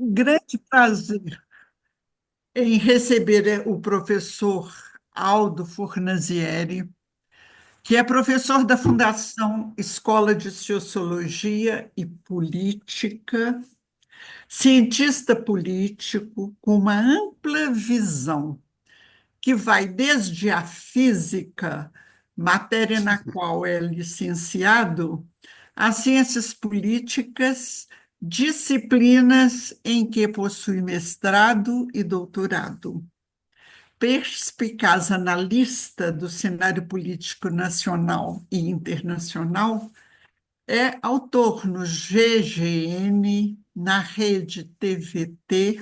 Grande prazer em receber o professor Aldo Fornazieri, que é professor da Fundação Escola de Sociologia e Política, cientista político com uma ampla visão que vai desde a física, matéria na qual é licenciado, às ciências políticas, disciplinas em que possui mestrado e doutorado. Perspicaz analista do cenário político nacional e internacional, é autor no GGN, na Rede TVT,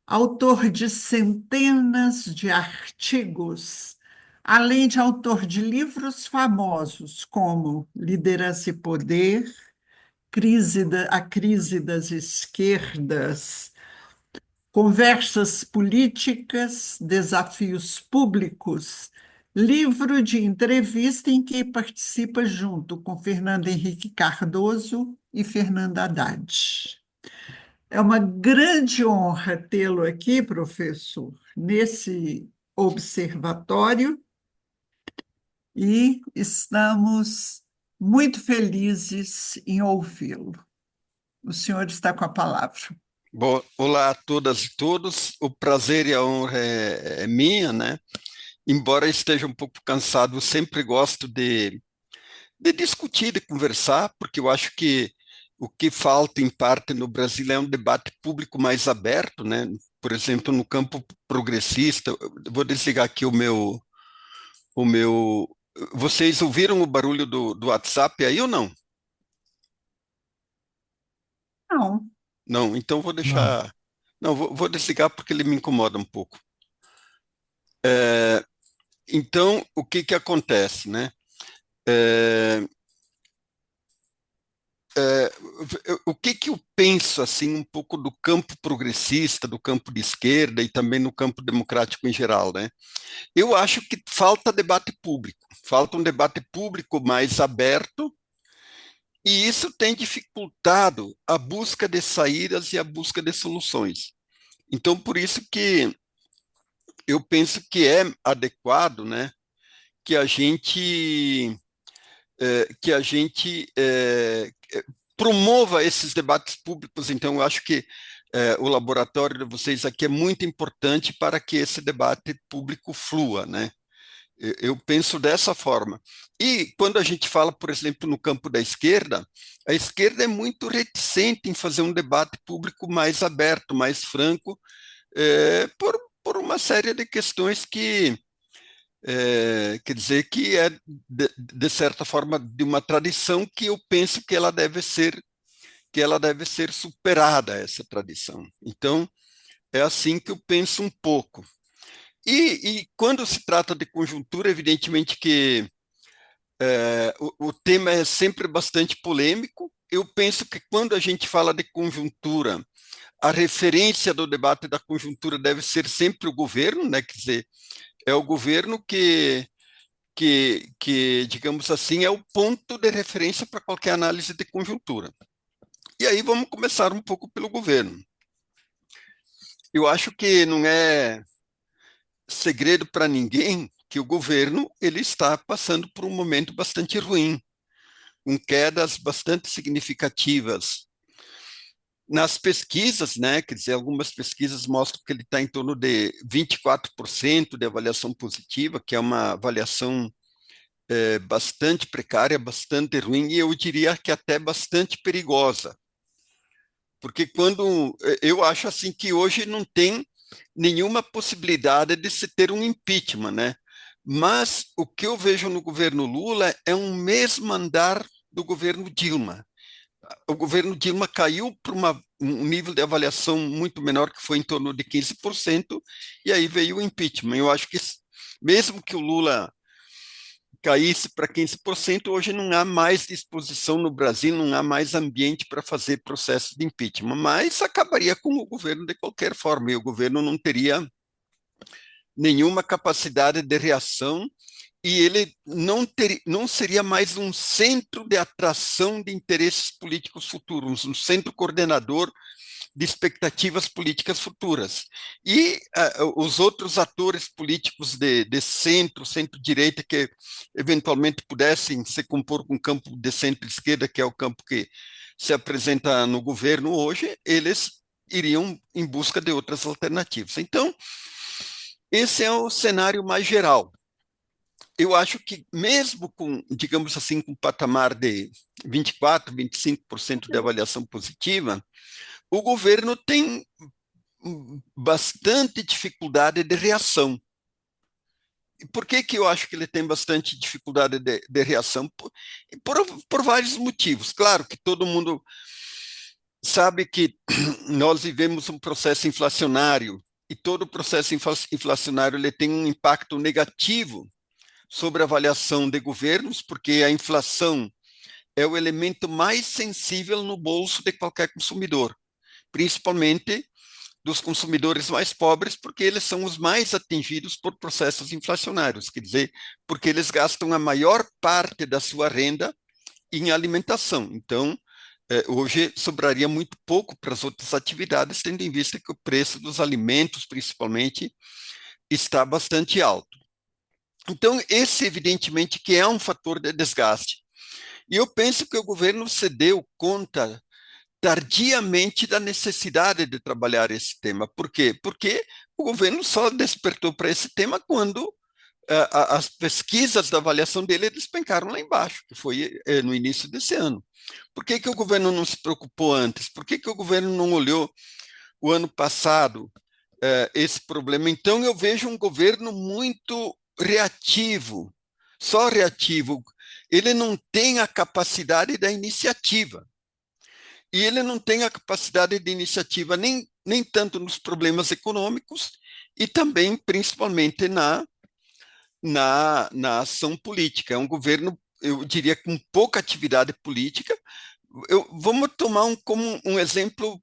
autor de centenas de artigos, além de autor de livros famosos como Liderança e Poder, A Crise das Esquerdas, Conversas Políticas, Desafios Públicos, livro de entrevista em que participa junto com Fernando Henrique Cardoso e Fernanda Haddad. É uma grande honra tê-lo aqui, professor, nesse observatório, e estamos muito felizes em ouvi-lo. O senhor está com a palavra. Bom, olá a todas e todos. O prazer e a honra é minha, né? Embora esteja um pouco cansado, eu sempre gosto de discutir, de conversar, porque eu acho que o que falta, em parte, no Brasil é um debate público mais aberto, né? Por exemplo, no campo progressista. Eu vou desligar aqui o meu. Vocês ouviram o barulho do WhatsApp aí ou não? Não, Não, então vou não. deixar. Não, vou desligar porque ele me incomoda um pouco. Então, o que que acontece, né? É, é, o que que eu penso, assim, um pouco do campo progressista, do campo de esquerda e também no campo democrático em geral, né? Eu acho que falta debate público, falta um debate público mais aberto, e isso tem dificultado a busca de saídas e a busca de soluções. Então, por isso que eu penso que é adequado, né, que a gente promova esses debates públicos. Então, eu acho que o laboratório de vocês aqui é muito importante para que esse debate público flua, né? Eu penso dessa forma. E quando a gente fala, por exemplo, no campo da esquerda, a esquerda é muito reticente em fazer um debate público mais aberto, mais franco, por uma série de questões que quer dizer que é, de certa forma, de uma tradição que eu penso que ela deve ser superada, essa tradição. Então, é assim que eu penso um pouco. E quando se trata de conjuntura, evidentemente que o tema é sempre bastante polêmico. Eu penso que quando a gente fala de conjuntura, a referência do debate da conjuntura deve ser sempre o governo, né? Quer dizer, é o governo digamos assim, é o ponto de referência para qualquer análise de conjuntura. E aí vamos começar um pouco pelo governo. Eu acho que não é segredo para ninguém que o governo ele está passando por um momento bastante ruim, com quedas bastante significativas nas pesquisas, né? Quer dizer, algumas pesquisas mostram que ele está em torno de 24% de avaliação positiva, que é uma avaliação bastante precária, bastante ruim, e eu diria que até bastante perigosa. Porque quando eu acho assim que hoje não tem nenhuma possibilidade de se ter um impeachment, né? Mas o que eu vejo no governo Lula é um mesmo andar do governo Dilma. O governo Dilma caiu para um nível de avaliação muito menor, que foi em torno de 15%, e aí veio o impeachment. Eu acho que mesmo que o Lula caísse para 15%, hoje não há mais disposição no Brasil, não há mais ambiente para fazer processo de impeachment, mas acabaria com o governo de qualquer forma, e o governo não teria nenhuma capacidade de reação, e ele não seria mais um centro de atração de interesses políticos futuros, um centro coordenador de expectativas políticas futuras. E os outros atores políticos de centro, centro-direita, que eventualmente pudessem se compor com o campo de centro-esquerda, que é o campo que se apresenta no governo hoje, eles iriam em busca de outras alternativas. Então, esse é o cenário mais geral. Eu acho que mesmo com, digamos assim, com um patamar de 24, 25% de avaliação positiva, o governo tem bastante dificuldade de reação. E por que que eu acho que ele tem bastante dificuldade de reação? Por vários motivos. Claro que todo mundo sabe que nós vivemos um processo inflacionário e todo processo inflacionário ele tem um impacto negativo sobre a avaliação de governos, porque a inflação é o elemento mais sensível no bolso de qualquer consumidor, principalmente dos consumidores mais pobres, porque eles são os mais atingidos por processos inflacionários, quer dizer, porque eles gastam a maior parte da sua renda em alimentação. Então, hoje sobraria muito pouco para as outras atividades, tendo em vista que o preço dos alimentos, principalmente, está bastante alto. Então, esse evidentemente que é um fator de desgaste. E eu penso que o governo se deu conta tardiamente da necessidade de trabalhar esse tema. Por quê? Porque o governo só despertou para esse tema quando as pesquisas da avaliação dele despencaram lá embaixo, que foi no início desse ano. Por que que o governo não se preocupou antes? Por que que o governo não olhou o ano passado esse problema? Então, eu vejo um governo muito reativo, só reativo. Ele não tem a capacidade da iniciativa. E ele não tem a capacidade de iniciativa nem tanto nos problemas econômicos e também, principalmente, na ação política. É um governo, eu diria, com pouca atividade política. Vamos tomar como um exemplo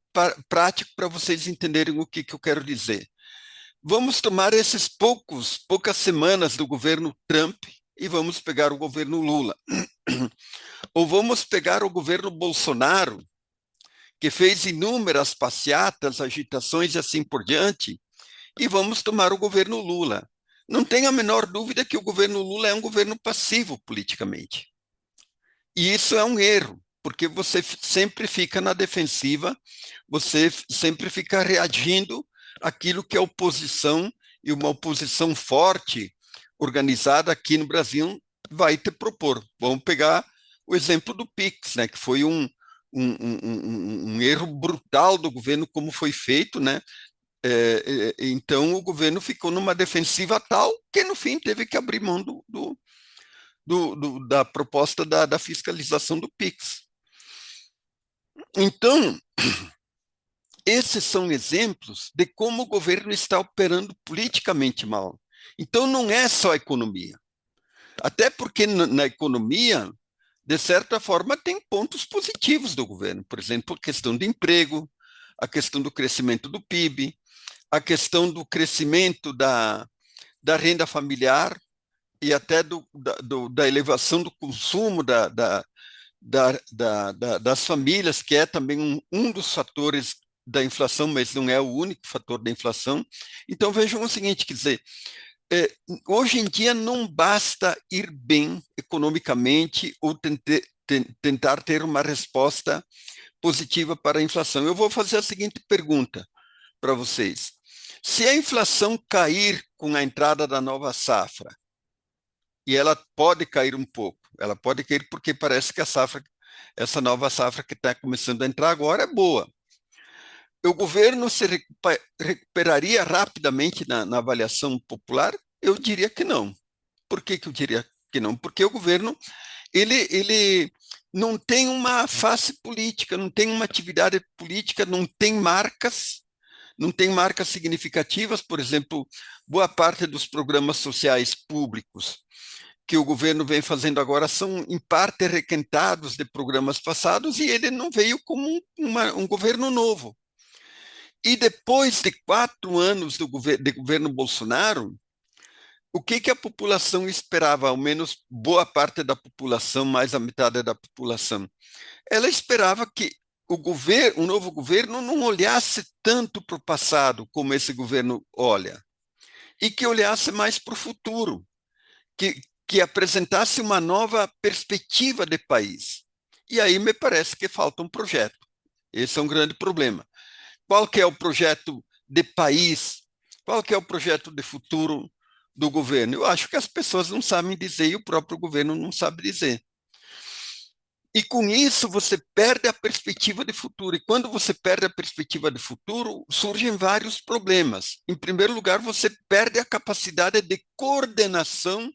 prático para vocês entenderem o que eu quero dizer. Vamos tomar esses poucas semanas do governo Trump e vamos pegar o governo Lula. Ou vamos pegar o governo Bolsonaro, que fez inúmeras passeatas, agitações e assim por diante, e vamos tomar o governo Lula. Não tem a menor dúvida que o governo Lula é um governo passivo politicamente. E isso é um erro, porque você sempre fica na defensiva, você sempre fica reagindo àquilo que a oposição, e uma oposição forte, organizada aqui no Brasil, vai te propor. Vamos pegar o exemplo do PIX, né, que foi um erro brutal do governo, como foi feito, né? Então, o governo ficou numa defensiva tal que, no fim, teve que abrir mão da proposta da fiscalização do PIX. Então, esses são exemplos de como o governo está operando politicamente mal. Então, não é só a economia. Até porque na economia, de certa forma, tem pontos positivos do governo. Por exemplo, a questão do emprego, a questão do crescimento do PIB, a questão do crescimento da renda familiar e até da elevação do consumo das famílias, que é também um dos fatores da inflação, mas não é o único fator da inflação. Então, vejam o seguinte, quer dizer, hoje em dia não basta ir bem economicamente ou tentar ter uma resposta positiva para a inflação. Eu vou fazer a seguinte pergunta para vocês. Se a inflação cair com a entrada da nova safra, e ela pode cair um pouco, ela pode cair porque parece que essa nova safra que está começando a entrar agora é boa. O governo se recuperaria rapidamente na avaliação popular? Eu diria que não. Por que eu diria que não? Porque o governo ele não tem uma face política, não tem uma atividade política, não tem marcas significativas. Por exemplo, boa parte dos programas sociais públicos que o governo vem fazendo agora são, em parte, requentados de programas passados, e ele não veio como um governo novo. E depois de 4 anos de governo Bolsonaro, o que a população esperava, ao menos boa parte da população, mais a metade da população? Ela esperava que o novo governo não olhasse tanto para o passado como esse governo olha, e que olhasse mais para o futuro, que apresentasse uma nova perspectiva de país. E aí me parece que falta um projeto. Esse é um grande problema. Qual que é o projeto de país? Qual que é o projeto de futuro do governo? Eu acho que as pessoas não sabem dizer e o próprio governo não sabe dizer. E com isso você perde a perspectiva de futuro. E quando você perde a perspectiva de futuro, surgem vários problemas. Em primeiro lugar, você perde a capacidade de coordenação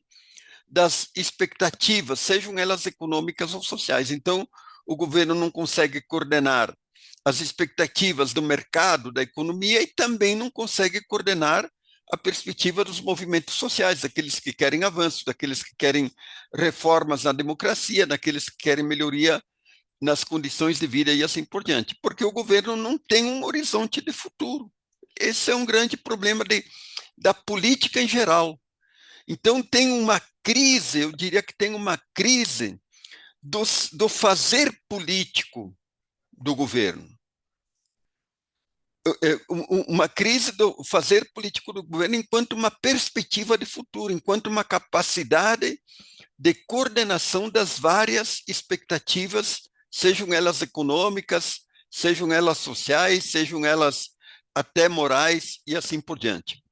das expectativas, sejam elas econômicas ou sociais. Então, o governo não consegue coordenar as expectativas do mercado, da economia, e também não consegue coordenar a perspectiva dos movimentos sociais, daqueles que querem avanço, daqueles que querem reformas na democracia, daqueles que querem melhoria nas condições de vida e assim por diante, porque o governo não tem um horizonte de futuro. Esse é um grande problema da política em geral. Então, tem uma crise, eu diria que tem uma crise do fazer político do governo. Uma crise do fazer político do governo enquanto uma perspectiva de futuro, enquanto uma capacidade de coordenação das várias expectativas, sejam elas econômicas, sejam elas sociais, sejam elas até morais e assim por diante.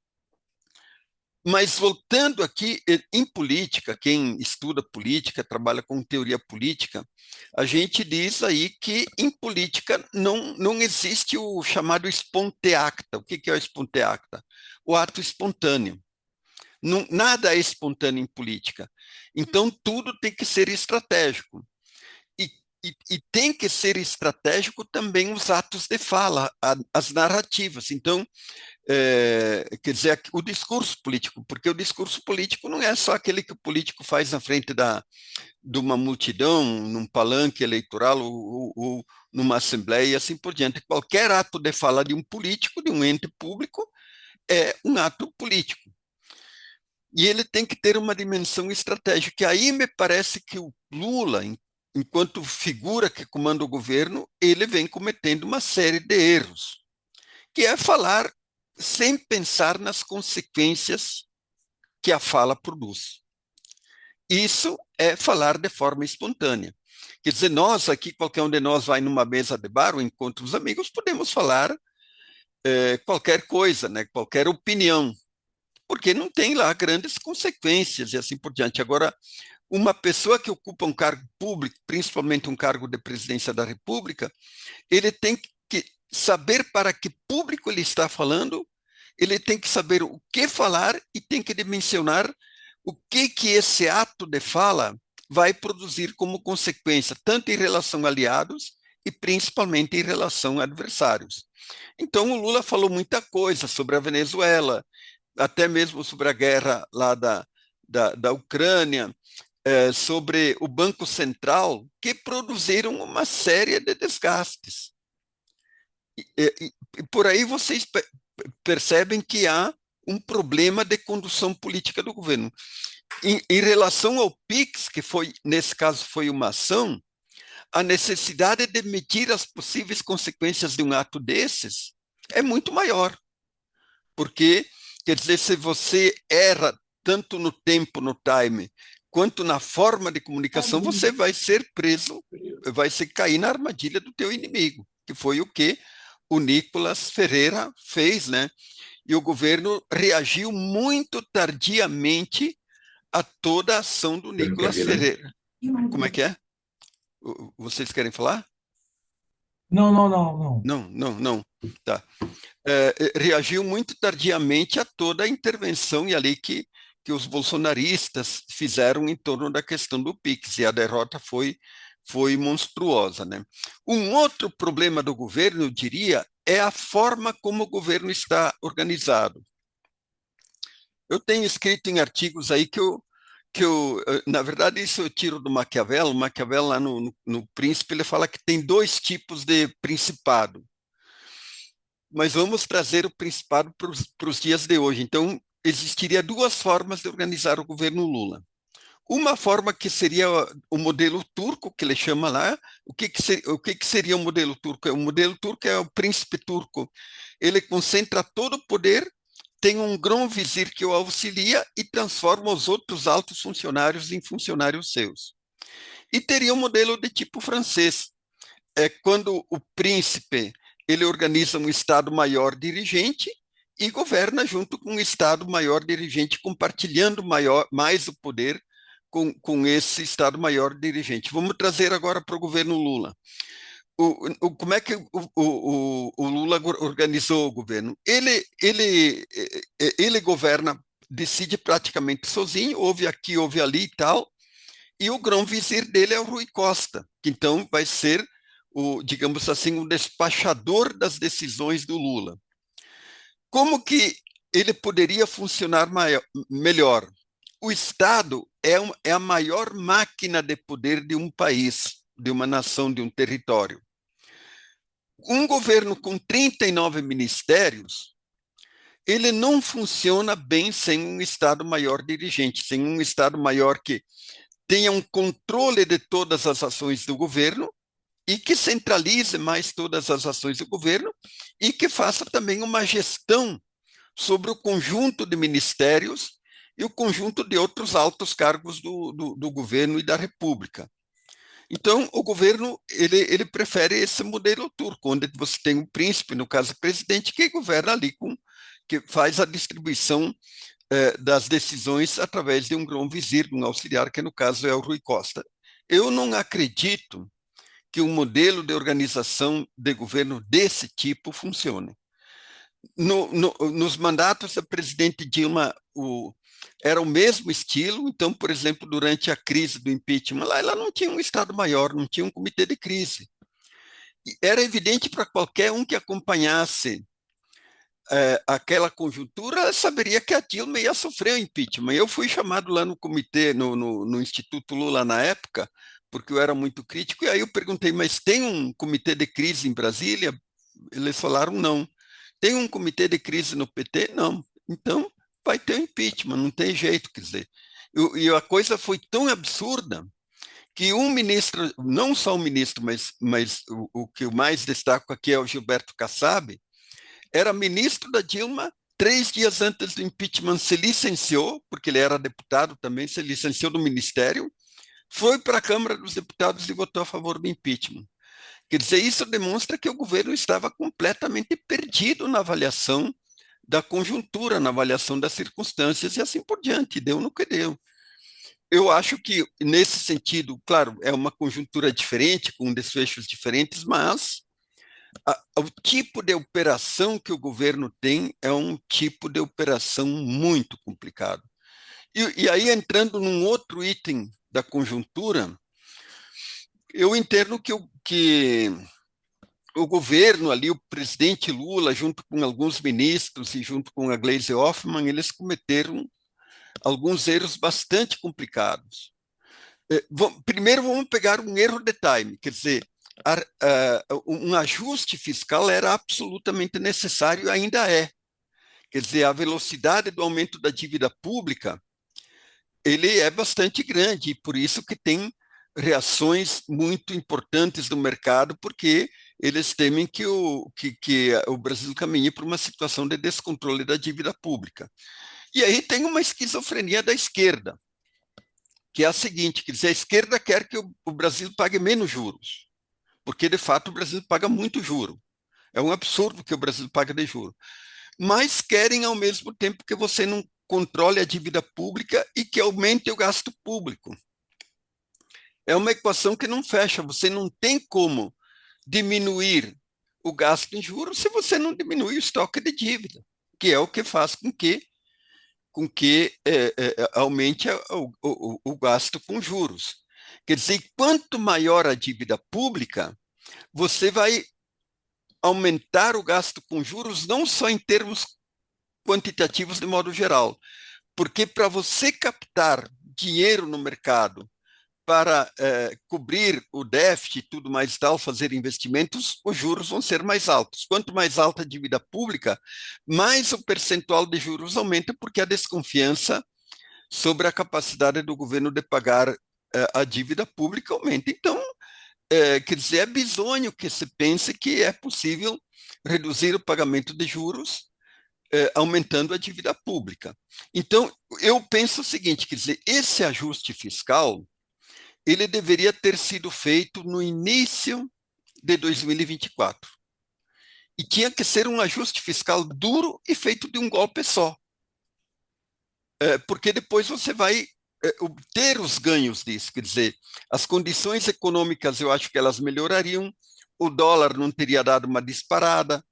Mas voltando aqui, em política, quem estuda política, trabalha com teoria política, a gente diz aí que em política não existe o chamado sponteacta. O que é o sponteacta? O ato espontâneo. Não, nada é espontâneo em política. Então, tudo tem que ser estratégico. E, e tem que ser estratégico também os atos de fala, as narrativas. Então, quer dizer, o discurso político, porque o discurso político não é só aquele que o político faz na frente de uma multidão, num palanque eleitoral ou numa assembleia e assim por diante. Qualquer ato de fala de um político, de um ente público, é um ato político. E ele tem que ter uma dimensão estratégica. E aí me parece que o Lula, enquanto figura que comanda o governo, ele vem cometendo uma série de erros, que é falar sem pensar nas consequências que a fala produz. Isso é falar de forma espontânea. Quer dizer, nós aqui, qualquer um de nós vai numa mesa de bar ou encontra os amigos, podemos falar qualquer coisa, né? Qualquer opinião, porque não tem lá grandes consequências e assim por diante. Agora, uma pessoa que ocupa um cargo público, principalmente um cargo de presidência da República, ele tem que saber para que público ele está falando, ele tem que saber o que falar e tem que dimensionar o que esse ato de fala vai produzir como consequência, tanto em relação a aliados e principalmente em relação a adversários. Então, o Lula falou muita coisa sobre a Venezuela, até mesmo sobre a guerra lá da Ucrânia, sobre o Banco Central, que produziram uma série de desgastes. E por aí vocês percebem que há um problema de condução política do governo. Em relação ao PIX, que foi, nesse caso, foi uma ação, a necessidade de medir as possíveis consequências de um ato desses é muito maior. Porque, quer dizer, se você erra tanto no tempo, no time, quanto na forma de comunicação, você vai ser preso, vai se cair na armadilha do teu inimigo, que foi o que o Nicolas Ferreira fez, né? E o governo reagiu muito tardiamente a toda a ação do Nicolas Ferreira. Como é que é? Vocês querem falar? Não, não, não, não. Não. Tá. Reagiu muito tardiamente a toda a intervenção e ali que os bolsonaristas fizeram em torno da questão do PIX, e a derrota foi monstruosa, né? Um outro problema do governo, eu diria, é a forma como o governo está organizado. Eu tenho escrito em artigos aí na verdade, isso eu tiro do Maquiavel. O Maquiavel, lá no Príncipe, ele fala que tem dois tipos de principado. Mas vamos trazer o principado para os dias de hoje. Então, existiria duas formas de organizar o governo Lula. Uma forma que seria o modelo turco, que ele chama lá, o que seria o modelo turco? O modelo turco é o príncipe turco. Ele concentra todo o poder, tem um grão-vizir que o auxilia e transforma os outros altos funcionários em funcionários seus. E teria um modelo de tipo francês, é quando o príncipe ele organiza um Estado-maior dirigente e governa junto com um Estado-maior dirigente, compartilhando mais o poder com esse Estado-maior dirigente. Vamos trazer agora para o governo Lula. Como é que o Lula organizou o governo? Ele governa, decide praticamente sozinho, houve aqui, houve ali e tal, e o grão-vizir dele é o Rui Costa, que então vai ser digamos assim, o despachador das decisões do Lula. Como que ele poderia funcionar melhor? O Estado é a maior máquina de poder de um país, de uma nação, de um território. Um governo com 39 ministérios, ele não funciona bem sem um Estado maior dirigente, sem um Estado maior que tenha um controle de todas as ações do governo e que centralize mais todas as ações do governo e que faça também uma gestão sobre o conjunto de ministérios e o conjunto de outros altos cargos do governo e da República. Então, o governo ele prefere esse modelo turco, onde você tem um príncipe, no caso o presidente, que governa ali, que faz a distribuição das decisões através de um grão-vizir, de um auxiliar, que no caso é o Rui Costa. Eu não acredito que um modelo de organização de governo desse tipo funcione. Nos mandatos da presidente Dilma, era o mesmo estilo. Então, por exemplo, durante a crise do impeachment, lá ela não tinha um Estado-Maior, não tinha um comitê de crise. E era evidente para qualquer um que acompanhasse aquela conjuntura, saberia que a Dilma ia sofrer o impeachment. Eu fui chamado lá no comitê, no Instituto Lula na época, porque eu era muito crítico, e aí eu perguntei, mas tem um comitê de crise em Brasília? Eles falaram, não. Tem um comitê de crise no PT? Não. Então, vai ter um impeachment, não tem jeito, quer dizer. E a coisa foi tão absurda que um ministro, não só um ministro, mas o que eu mais destaco aqui é o Gilberto Kassab, era ministro da Dilma, 3 dias antes do impeachment se licenciou, porque ele era deputado também, se licenciou do ministério, foi para a Câmara dos Deputados e votou a favor do impeachment. Quer dizer, isso demonstra que o governo estava completamente perdido na avaliação da conjuntura, na avaliação das circunstâncias e assim por diante, deu no que deu. Eu acho que, nesse sentido, claro, é uma conjuntura diferente, com desfechos diferentes, mas o tipo de operação que o governo tem é um tipo de operação muito complicado. E aí, entrando num outro item da conjuntura, eu entendo que o governo ali, o presidente Lula, junto com alguns ministros e junto com a Gleisi Hoffmann, eles cometeram alguns erros bastante complicados. Primeiro, vamos pegar um erro de time, quer dizer, um ajuste fiscal era absolutamente necessário e ainda é. Quer dizer, a velocidade do aumento da dívida pública, ele é bastante grande, e por isso que tem reações muito importantes do mercado, porque eles temem que o Brasil caminhe para uma situação de descontrole da dívida pública. E aí tem uma esquizofrenia da esquerda, que é a seguinte, quer dizer, a esquerda quer que o Brasil pague menos juros, porque, de fato, o Brasil paga muito juro. É um absurdo que o Brasil paga de juro. Mas querem, ao mesmo tempo, que você não controle a dívida pública e que aumente o gasto público. É uma equação que não fecha. Você não tem como diminuir o gasto em juros se você não diminui o estoque de dívida, que é o que faz com que aumente o gasto com juros. Quer dizer, quanto maior a dívida pública, você vai aumentar o gasto com juros, não só em termos quantitativos de modo geral, porque para você captar dinheiro no mercado para cobrir o déficit e tudo mais e tal, fazer investimentos, os juros vão ser mais altos. Quanto mais alta a dívida pública, mais o percentual de juros aumenta, porque a desconfiança sobre a capacidade do governo de pagar a dívida pública aumenta. Então, quer dizer, é bizonho que se pense que é possível reduzir o pagamento de juros aumentando a dívida pública. Então, eu penso o seguinte, quer dizer, esse ajuste fiscal, ele deveria ter sido feito no início de 2024. E tinha que ser um ajuste fiscal duro e feito de um golpe só. Porque depois você vai obter os ganhos disso, quer dizer, as condições econômicas eu acho que elas melhorariam, o dólar não teria dado uma disparada,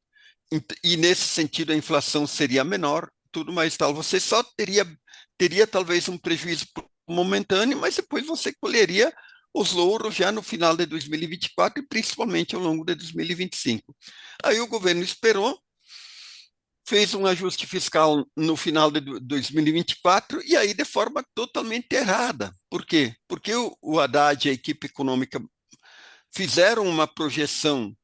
e nesse sentido a inflação seria menor, tudo mais tal. Você só teria talvez um prejuízo momentâneo, mas depois você colheria os louros já no final de 2024 e principalmente ao longo de 2025. Aí o governo esperou, fez um ajuste fiscal no final de 2024 e aí de forma totalmente errada. Por quê? Porque o Haddad e a equipe econômica fizeram uma projeção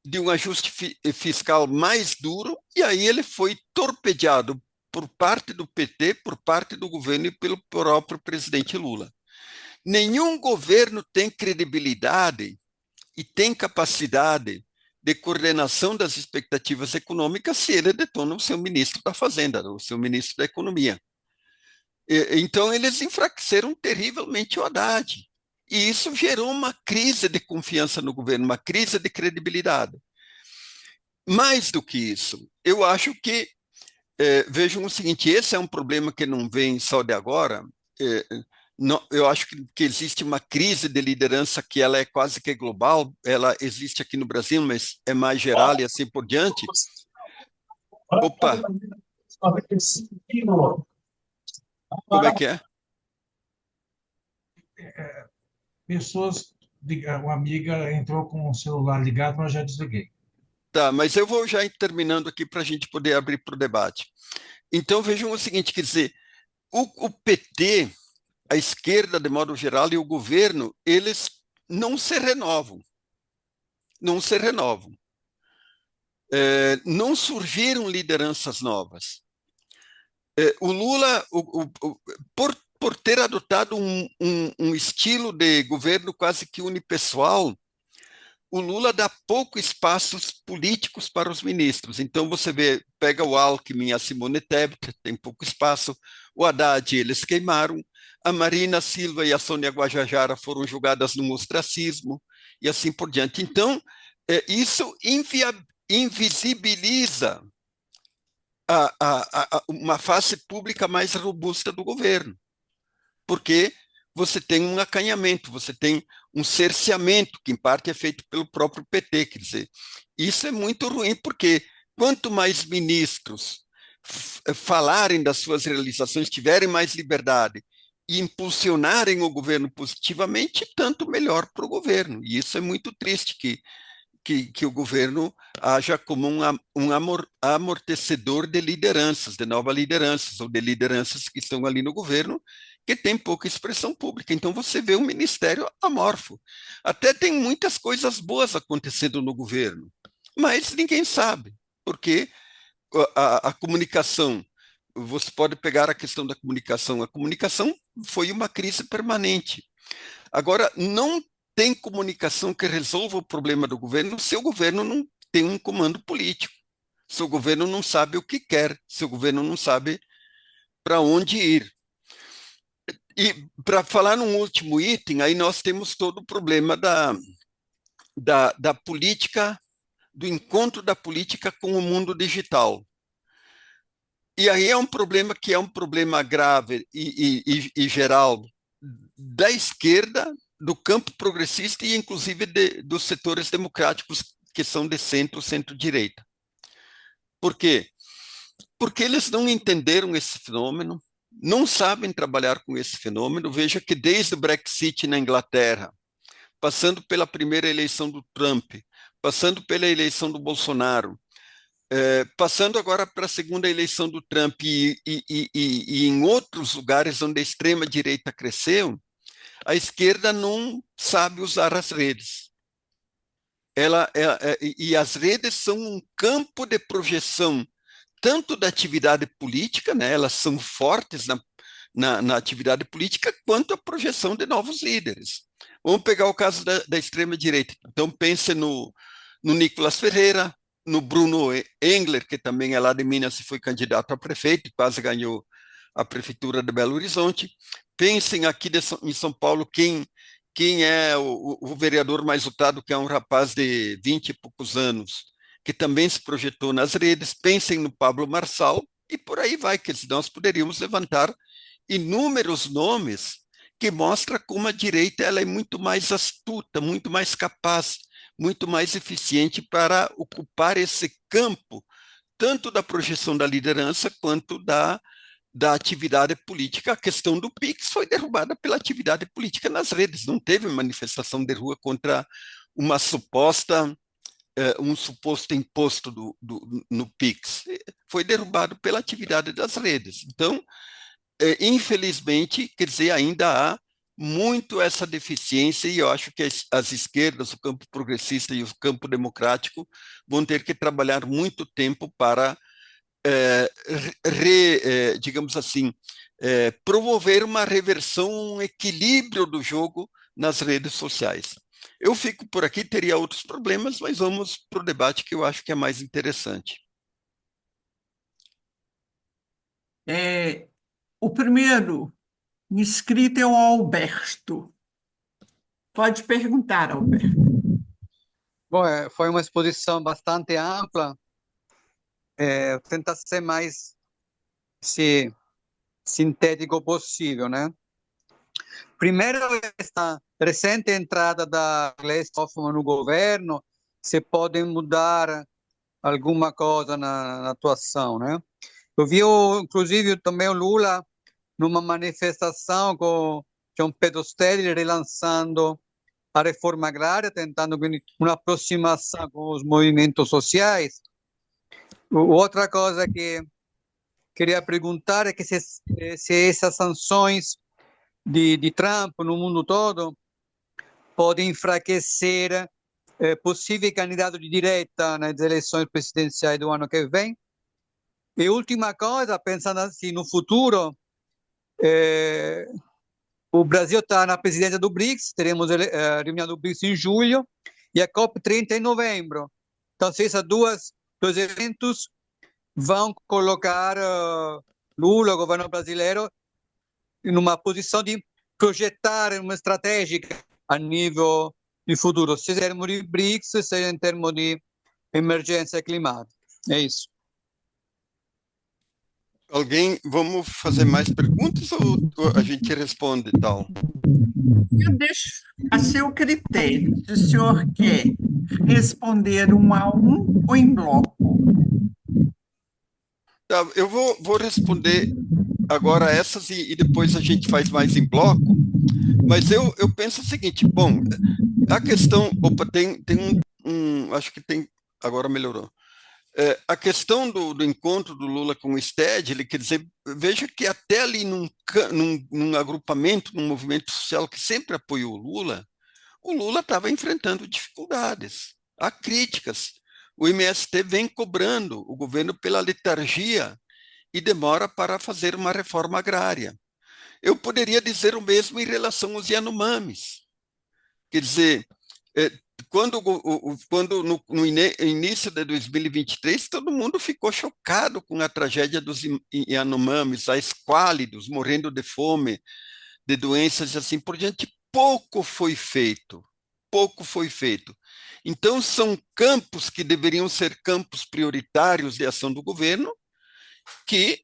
de um ajuste fiscal mais duro e aí ele foi torpedeado por parte do PT, por parte do governo e pelo próprio presidente Lula. Nenhum governo tem credibilidade e tem capacidade de coordenação das expectativas econômicas se ele detona o seu ministro da Fazenda, o seu ministro da Economia. Então, eles enfraqueceram terrivelmente o Haddad. E isso gerou uma crise de confiança no governo, uma crise de credibilidade. Mais do que isso, eu acho que, vejam o seguinte, esse é um problema que não vem só de agora, não, eu acho que existe uma crise de liderança que ela é quase que global, ela existe aqui no Brasil, mas é mais geral e assim por diante. Opa, como é que é? Pessoas, uma amiga entrou com o celular ligado, mas já desliguei. Tá, mas eu vou já ir terminando aqui para a gente poder abrir para o debate. Então vejam o seguinte, quer dizer, o PT, a esquerda de modo geral e o governo, eles não se renovam. Não se renovam. Não surgiram lideranças novas. O Lula, por ter adotado um estilo de governo quase que unipessoal, o Lula dá pouco espaços políticos para os ministros. Então, você pega o Alckmin e a Simone Tebet, tem pouco espaço. O Haddad, eles queimaram. A Marina Silva e a Sônia Guajajara foram julgadas no ostracismo e assim por diante. Então, isso invisibiliza uma face pública mais robusta do governo, porque você tem um acanhamento, você tem um cerceamento, que em parte é feito pelo próprio PT, quer dizer, isso é muito ruim, porque quanto mais ministros falarem das suas realizações, tiverem mais liberdade e impulsionarem o governo positivamente, tanto melhor para o governo, e isso é muito triste, que o governo haja como um amortecedor de lideranças, de novas lideranças, ou de lideranças que estão ali no governo, que tem pouca expressão pública. Então, você vê um ministério amorfo. Até tem muitas coisas boas acontecendo no governo, mas ninguém sabe, porque a comunicação, você pode pegar a questão da comunicação, a comunicação foi uma crise permanente. Agora, não tem comunicação que resolva o problema do governo se o governo não tem um comando político, se o governo não sabe o que quer, se o governo não sabe para onde ir. E para falar num último item, aí nós temos todo o problema da política, do encontro da política com o mundo digital. E aí é um problema que é um problema grave e geral da esquerda, do campo progressista e inclusive dos setores democráticos que são de centro, centro-direita. Por quê? Porque eles não entenderam esse fenômeno, não sabem trabalhar com esse fenômeno. Veja que desde o Brexit na Inglaterra, passando pela primeira eleição do Trump, passando pela eleição do Bolsonaro, passando agora para a segunda eleição do Trump e em outros lugares onde a extrema-direita cresceu, a esquerda não sabe usar as redes. E as redes são um campo de projeção tanto da atividade política, né? Elas são fortes na atividade política, quanto a projeção de novos líderes. Vamos pegar o caso da extrema-direita. Então, pense no Nicolas Ferreira, no Bruno Engler, que também é lá de Minas e foi candidato a prefeito, quase ganhou a prefeitura de Belo Horizonte. Pensem aqui em São Paulo quem é o vereador mais votado, que é um rapaz de 20 e poucos anos, que também se projetou nas redes. Pensem no Pablo Marçal, e por aí vai, que nós poderíamos levantar inúmeros nomes que mostram como a direita ela é muito mais astuta, muito mais capaz, muito mais eficiente para ocupar esse campo, tanto da projeção da liderança quanto da atividade política. A questão do PIX foi derrubada pela atividade política nas redes, não teve manifestação de rua contra uma um suposto imposto no PIX, foi derrubado pela atividade das redes. Então, infelizmente, quer dizer, ainda há muito essa deficiência, e eu acho que as esquerdas, o campo progressista e o campo democrático vão ter que trabalhar muito tempo para, digamos assim, promover uma reversão, um equilíbrio do jogo nas redes sociais. Eu fico por aqui, teria outros problemas, mas vamos para o debate que eu acho que é mais interessante. O primeiro inscrito é o Alberto. Pode perguntar, Alberto. Bom, foi uma exposição bastante ampla. Tenta ser mais sintético possível, né? Primeiro, esta recente entrada da Gleisi Hoffmann no governo, se pode mudar alguma coisa na atuação, né? Eu vi, inclusive, também o Lula numa manifestação com John Pedostelli relançando a reforma agrária, tentando uma aproximação com os movimentos sociais. Outra coisa que queria perguntar é que se essas sanções de Trump no mundo todo podem enfraquecer possível candidato de direita nas eleições presidenciais do ano que vem. E última coisa, pensando assim no futuro, o Brasil está na presidência do BRICS, teremos a reunião do BRICS em julho e a COP30 em novembro. Então, esses dois eventos vão colocar Lula, o governo brasileiro, numa posição de projetar uma estratégia a nível de futuro, seja em termos de BRICS, seja em termos de emergência climática. É isso. Vamos fazer mais perguntas ou a gente responde tal? Eu deixo a seu critério, se o senhor quer responder um a um ou em bloco. Tá, eu vou responder agora essas e depois a gente faz mais em bloco, mas eu penso o seguinte, bom, a questão, acho que tem, agora melhorou. A questão do encontro do Lula com o Stedley, quer dizer, veja que até ali num agrupamento, num movimento social que sempre apoiou o Lula estava enfrentando dificuldades, há críticas. O MST vem cobrando o governo pela letargia e demora para fazer uma reforma agrária. Eu poderia dizer o mesmo em relação aos Yanomamis. Quer dizer, quando no início de 2023, todo mundo ficou chocado com a tragédia dos Yanomamis, a esquálidos, morrendo de fome, de doenças e assim por diante. Pouco foi feito, pouco foi feito. Então, são campos que deveriam ser campos prioritários de ação do governo, que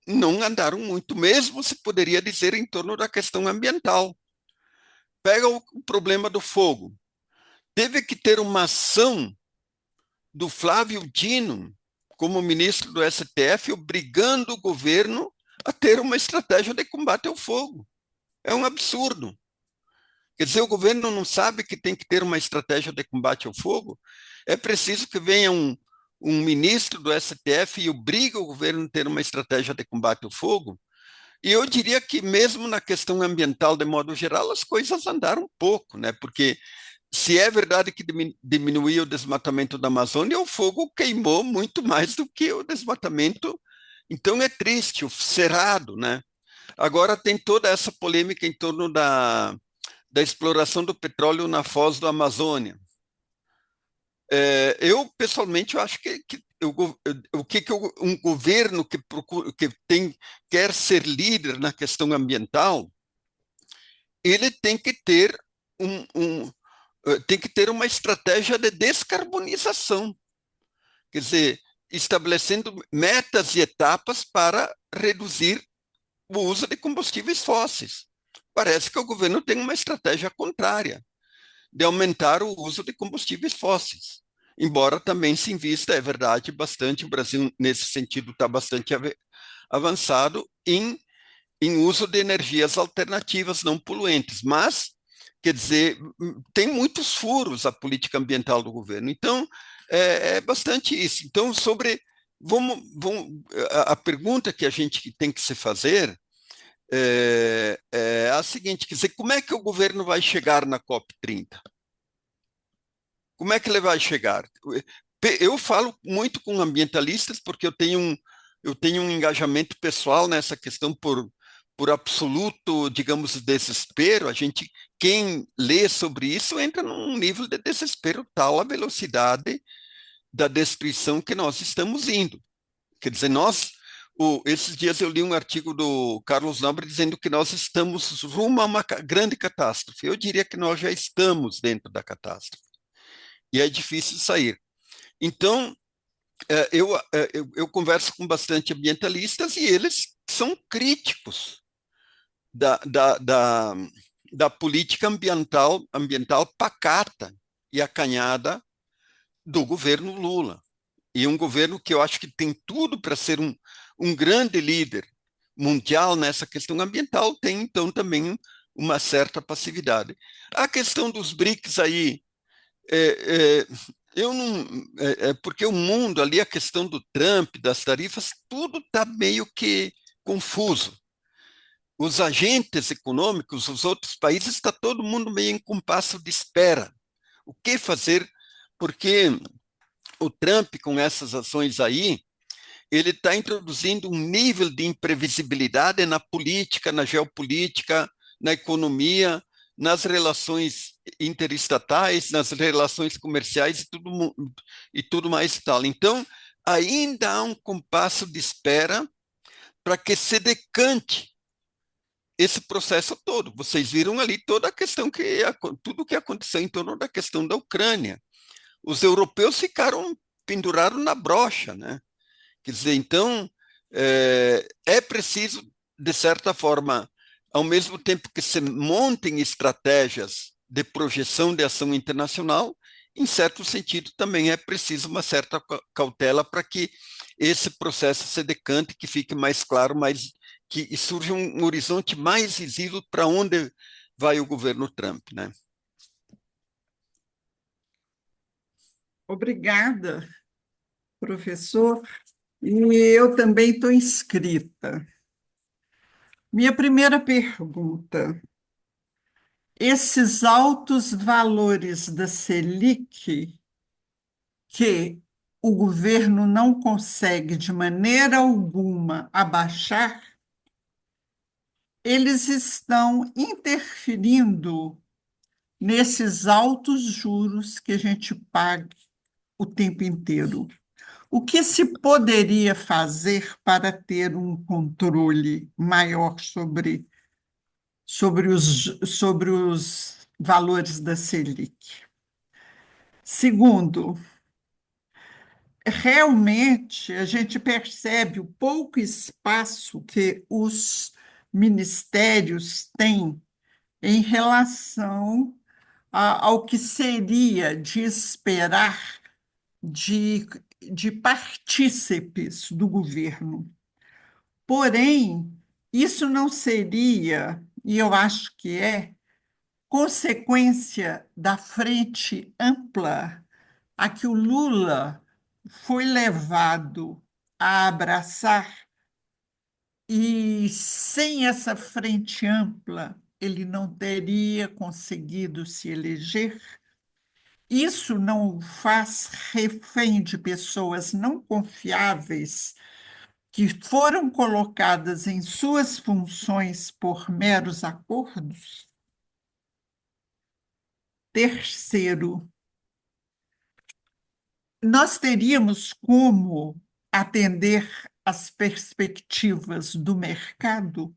não andaram muito, mesmo se poderia dizer em torno da questão ambiental. Pega o problema do fogo. Teve que ter uma ação do Flávio Dino, como ministro do STF, obrigando o governo a ter uma estratégia de combate ao fogo. É um absurdo. Quer dizer, o governo não sabe que tem que ter uma estratégia de combate ao fogo? É preciso que venha um ministro do STF e obrigue o governo a ter uma estratégia de combate ao fogo? E eu diria que mesmo na questão ambiental, de modo geral, as coisas andaram um pouco, né? Porque se é verdade que diminuiu o desmatamento da Amazônia, o fogo queimou muito mais do que o desmatamento. Então é triste, o cerrado, né? Agora tem toda essa polêmica em torno da exploração do petróleo na foz do Amazônia. Eu, pessoalmente, eu acho que um governo que, quer ser líder na questão ambiental, ele tem que ter tem que ter uma estratégia de descarbonização, quer dizer, estabelecendo metas e etapas para reduzir o uso de combustíveis fósseis. Parece que o governo tem uma estratégia contrária, de aumentar o uso de combustíveis fósseis. Embora também se invista, é verdade, bastante, o Brasil, nesse sentido, está bastante avançado em uso de energias alternativas não poluentes, mas, quer dizer, tem muitos furos a política ambiental do governo. Então, é bastante isso. Então, a pergunta que a gente tem que se fazer é a seguinte, quer dizer, como é que o governo vai chegar na COP30? Como é que ele vai chegar? Eu falo muito com ambientalistas porque eu tenho um engajamento pessoal nessa questão por absoluto, digamos, desespero. Quem lê sobre isso entra num nível de desespero tal a velocidade da destruição que nós estamos indo. Quer dizer, esses dias eu li um artigo do Carlos Nobre dizendo que nós estamos rumo a uma grande catástrofe. Eu diria que nós já estamos dentro da catástrofe. E é difícil sair. Então, eu converso com bastante ambientalistas e eles são críticos da política ambiental pacata e acanhada do governo Lula. E um governo que eu acho que tem tudo para ser um grande líder mundial nessa questão ambiental, tem então também uma certa passividade. A questão dos BRICS aí, eu não, porque o mundo ali, a questão do Trump, das tarifas, tudo está meio que confuso. Os agentes econômicos, os outros países, está todo mundo meio em compasso de espera. O que fazer? Porque o Trump, com essas ações aí, ele está introduzindo um nível de imprevisibilidade na política, na geopolítica, na economia, nas relações interestatais, nas relações comerciais e tudo mais e tal. Então, ainda há um compasso de espera para que se decante esse processo todo. Vocês viram ali toda a questão tudo o que aconteceu em torno da questão da Ucrânia. Os europeus penduraram na brocha, né? Quer dizer, então, é preciso, de certa forma, ao mesmo tempo que se montem estratégias de projeção de ação internacional, em certo sentido, também é preciso uma certa cautela para que esse processo se decante, que fique mais claro, que surja um horizonte mais visível para onde vai o governo Trump, né? Obrigada, professor. E eu também estou inscrita. Minha primeira pergunta: esses altos valores da Selic, que o governo não consegue de maneira alguma abaixar, eles estão interferindo nesses altos juros que a gente paga o tempo inteiro. O que se poderia fazer para ter um controle maior sobre os valores da Selic? Segundo, realmente a gente percebe o pouco espaço que os ministérios têm em relação ao que seria de esperar de, de partícipes do governo. Porém, isso não seria, e eu acho que consequência da frente ampla a que o Lula foi levado a abraçar, e sem essa frente ampla ele não teria conseguido se eleger. Isso não o faz refém de pessoas não confiáveis que foram colocadas em suas funções por meros acordos? Terceiro, nós teríamos como atender às perspectivas do mercado?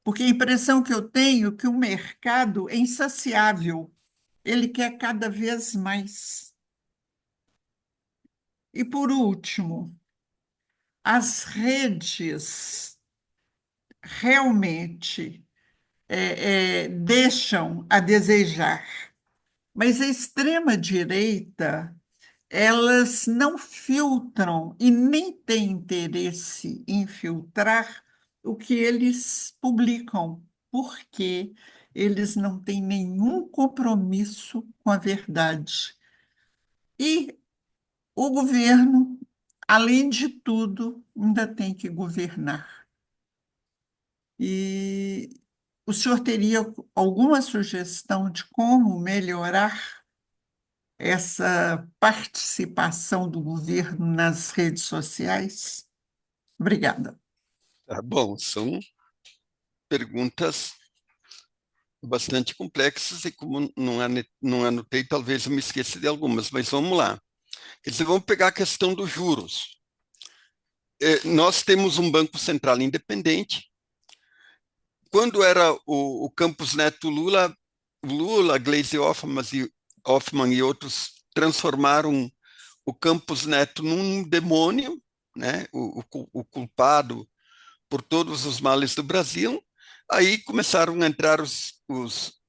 Porque a impressão que eu tenho é que o mercado é insaciável, ele quer cada vez mais. E, por último, as redes realmente deixam a desejar, mas a extrema-direita, elas não filtram e nem têm interesse em filtrar o que eles publicam, porque eles não têm nenhum compromisso com a verdade. E o governo, além de tudo, ainda tem que governar. E o senhor teria alguma sugestão de como melhorar essa participação do governo nas redes sociais? Obrigada. Tá bom, são perguntas bastante complexas e como não anotei, talvez eu me esqueça de algumas, mas vamos lá. Quer dizer, vamos pegar a questão dos juros. Nós temos um Banco Central independente. Quando era o Campos Neto Lula, Gleisi Hoffmann e outros transformaram o Campos Neto num demônio, né? O culpado por todos os males do Brasil. Aí começaram a entrar os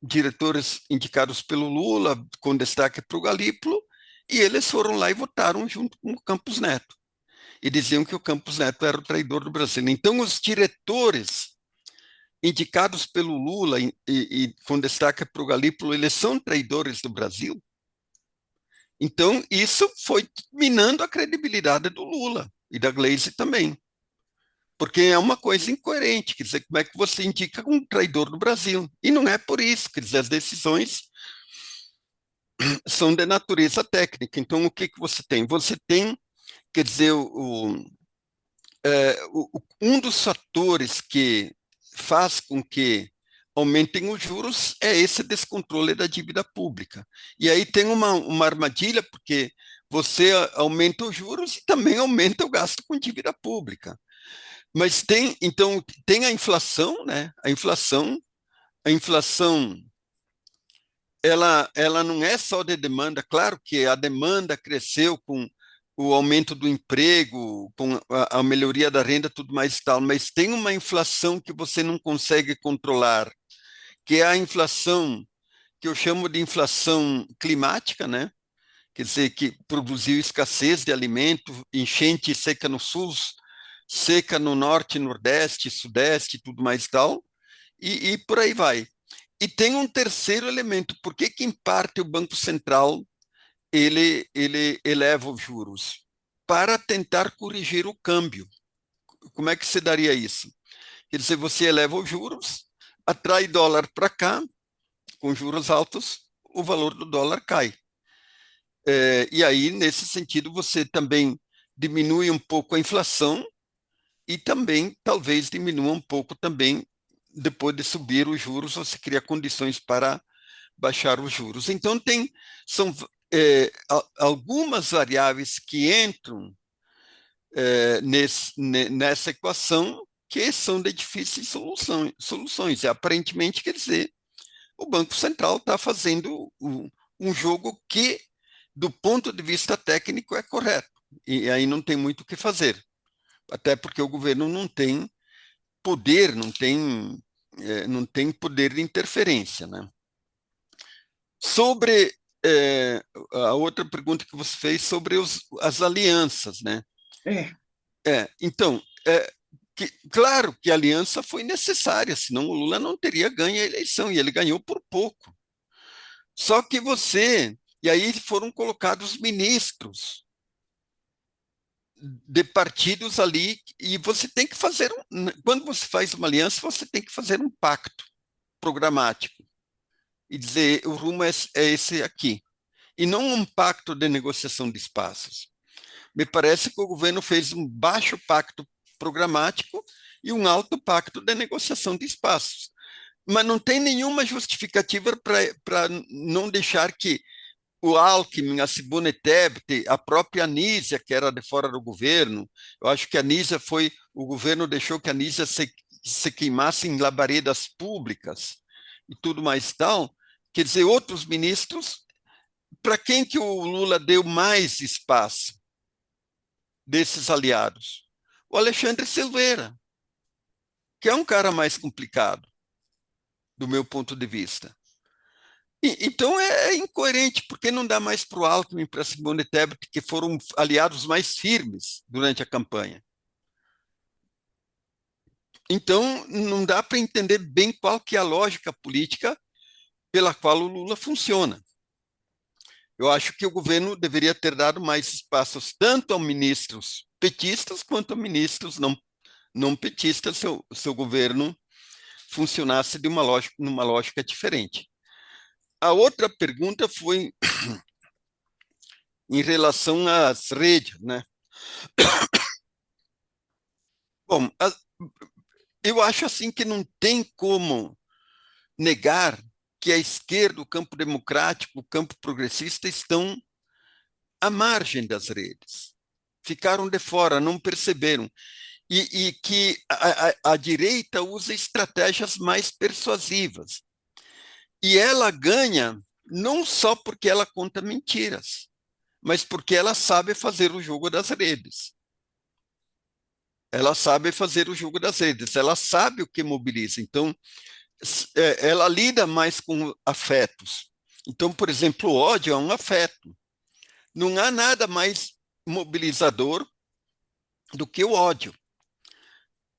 diretores indicados pelo Lula, com destaque para o Galípolo, e eles foram lá e votaram junto com o Campos Neto. E diziam que o Campos Neto era o traidor do Brasil. Então, os diretores indicados pelo Lula e com destaque para o Galípolo, eles são traidores do Brasil. Então, isso foi minando a credibilidade do Lula e da Gleisi também. Porque é uma coisa incoerente, quer dizer, como é que você indica um traidor do Brasil? E não é por isso, quer dizer, as decisões são de natureza técnica. Então, o que você tem? Você tem, quer dizer, um dos fatores que faz com que aumentem os juros é esse descontrole da dívida pública. E aí tem uma armadilha, porque você aumenta os juros e também aumenta o gasto com dívida pública. Mas então, tem a inflação, né? A inflação, ela não é só de demanda. Claro que a demanda cresceu com o aumento do emprego, com a melhoria da renda, tudo mais e tal, mas tem uma inflação que você não consegue controlar, que é a inflação que eu chamo de inflação climática, né? Quer dizer, que produziu escassez de alimento, enchente seca no sul, seca no norte, nordeste, sudeste, tudo mais e tal, e por aí vai. E tem um terceiro elemento, por que em parte o Banco Central ele eleva os juros? Para tentar corrigir o câmbio. Como é que se daria isso? Quer dizer, você eleva os juros, atrai dólar para cá, com juros altos, o valor do dólar cai. E aí, nesse sentido, você também diminui um pouco a inflação e também, talvez, diminua um pouco também, depois de subir os juros, você cria condições para baixar os juros. Então, são algumas variáveis que entram nessa equação que são de difíceis soluções. E, aparentemente, quer dizer, o Banco Central está fazendo um jogo que, do ponto de vista técnico, é correto. E aí não tem muito o que fazer. Até porque o governo não tem poder, não tem poder de interferência, né? Sobre a outra pergunta que você fez sobre as alianças, né? Então, claro que a aliança foi necessária, senão o Lula não teria ganho a eleição, e ele ganhou por pouco. Só que e aí foram colocados ministros de partidos ali, e você tem que fazer, quando você faz uma aliança, você tem que fazer um pacto programático e dizer, o rumo é esse aqui, e não um pacto de negociação de espaços. Me parece que o governo fez um baixo pacto programático e um alto pacto de negociação de espaços. Mas não tem nenhuma justificativa para não deixar que o Alckmin, a Simone Tebet, a própria Anísia, que era de fora do governo, eu acho que a Anísia o governo deixou que a Anísia se queimasse em labaredas públicas e tudo mais tal. Quer dizer, outros ministros, para quem que o Lula deu mais espaço desses aliados? O Alexandre Silveira, que é um cara mais complicado, do meu ponto de vista. Então é incoerente, porque não dá mais para o Alckmin e para a Simone Tebet, que foram aliados mais firmes durante a campanha. Então não dá para entender bem qual que é a lógica política pela qual o Lula funciona. Eu acho que o governo deveria ter dado mais espaços tanto a ministros petistas quanto a ministros não petistas, se o governo funcionasse numa lógica diferente. A outra pergunta foi em relação às redes, né? Bom, eu acho assim que não tem como negar que a esquerda, o campo democrático, o campo progressista estão à margem das redes. Ficaram de fora, não perceberam. E que a direita usa estratégias mais persuasivas. E ela ganha não só porque ela conta mentiras, mas porque ela sabe fazer o jogo das redes. Ela sabe fazer o jogo das redes, ela sabe o que mobiliza. Então, ela lida mais com afetos. Então, por exemplo, o ódio é um afeto. Não há nada mais mobilizador do que o ódio.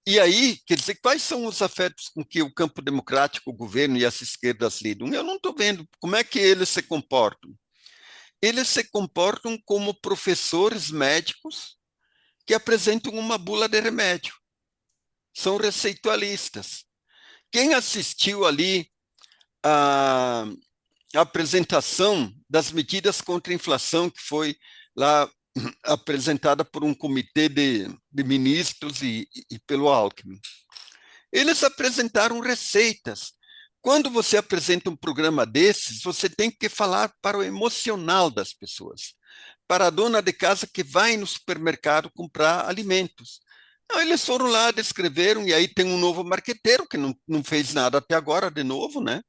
E aí, quer dizer, quais são os afetos com que o campo democrático, o governo e as esquerdas lidam? Eu não estou vendo como é que eles se comportam. Eles se comportam como professores médicos que apresentam uma bula de remédio. São receitualistas. Quem assistiu ali a apresentação das medidas contra a inflação, que foi lá apresentada por um comitê de ministros e pelo Alckmin? Eles apresentaram receitas. Quando você apresenta um programa desses, você tem que falar para o emocional das pessoas, para a dona de casa que vai no supermercado comprar alimentos. Então, eles foram lá, descreveram, e aí tem um novo marqueteiro que não fez nada até agora, de novo, né?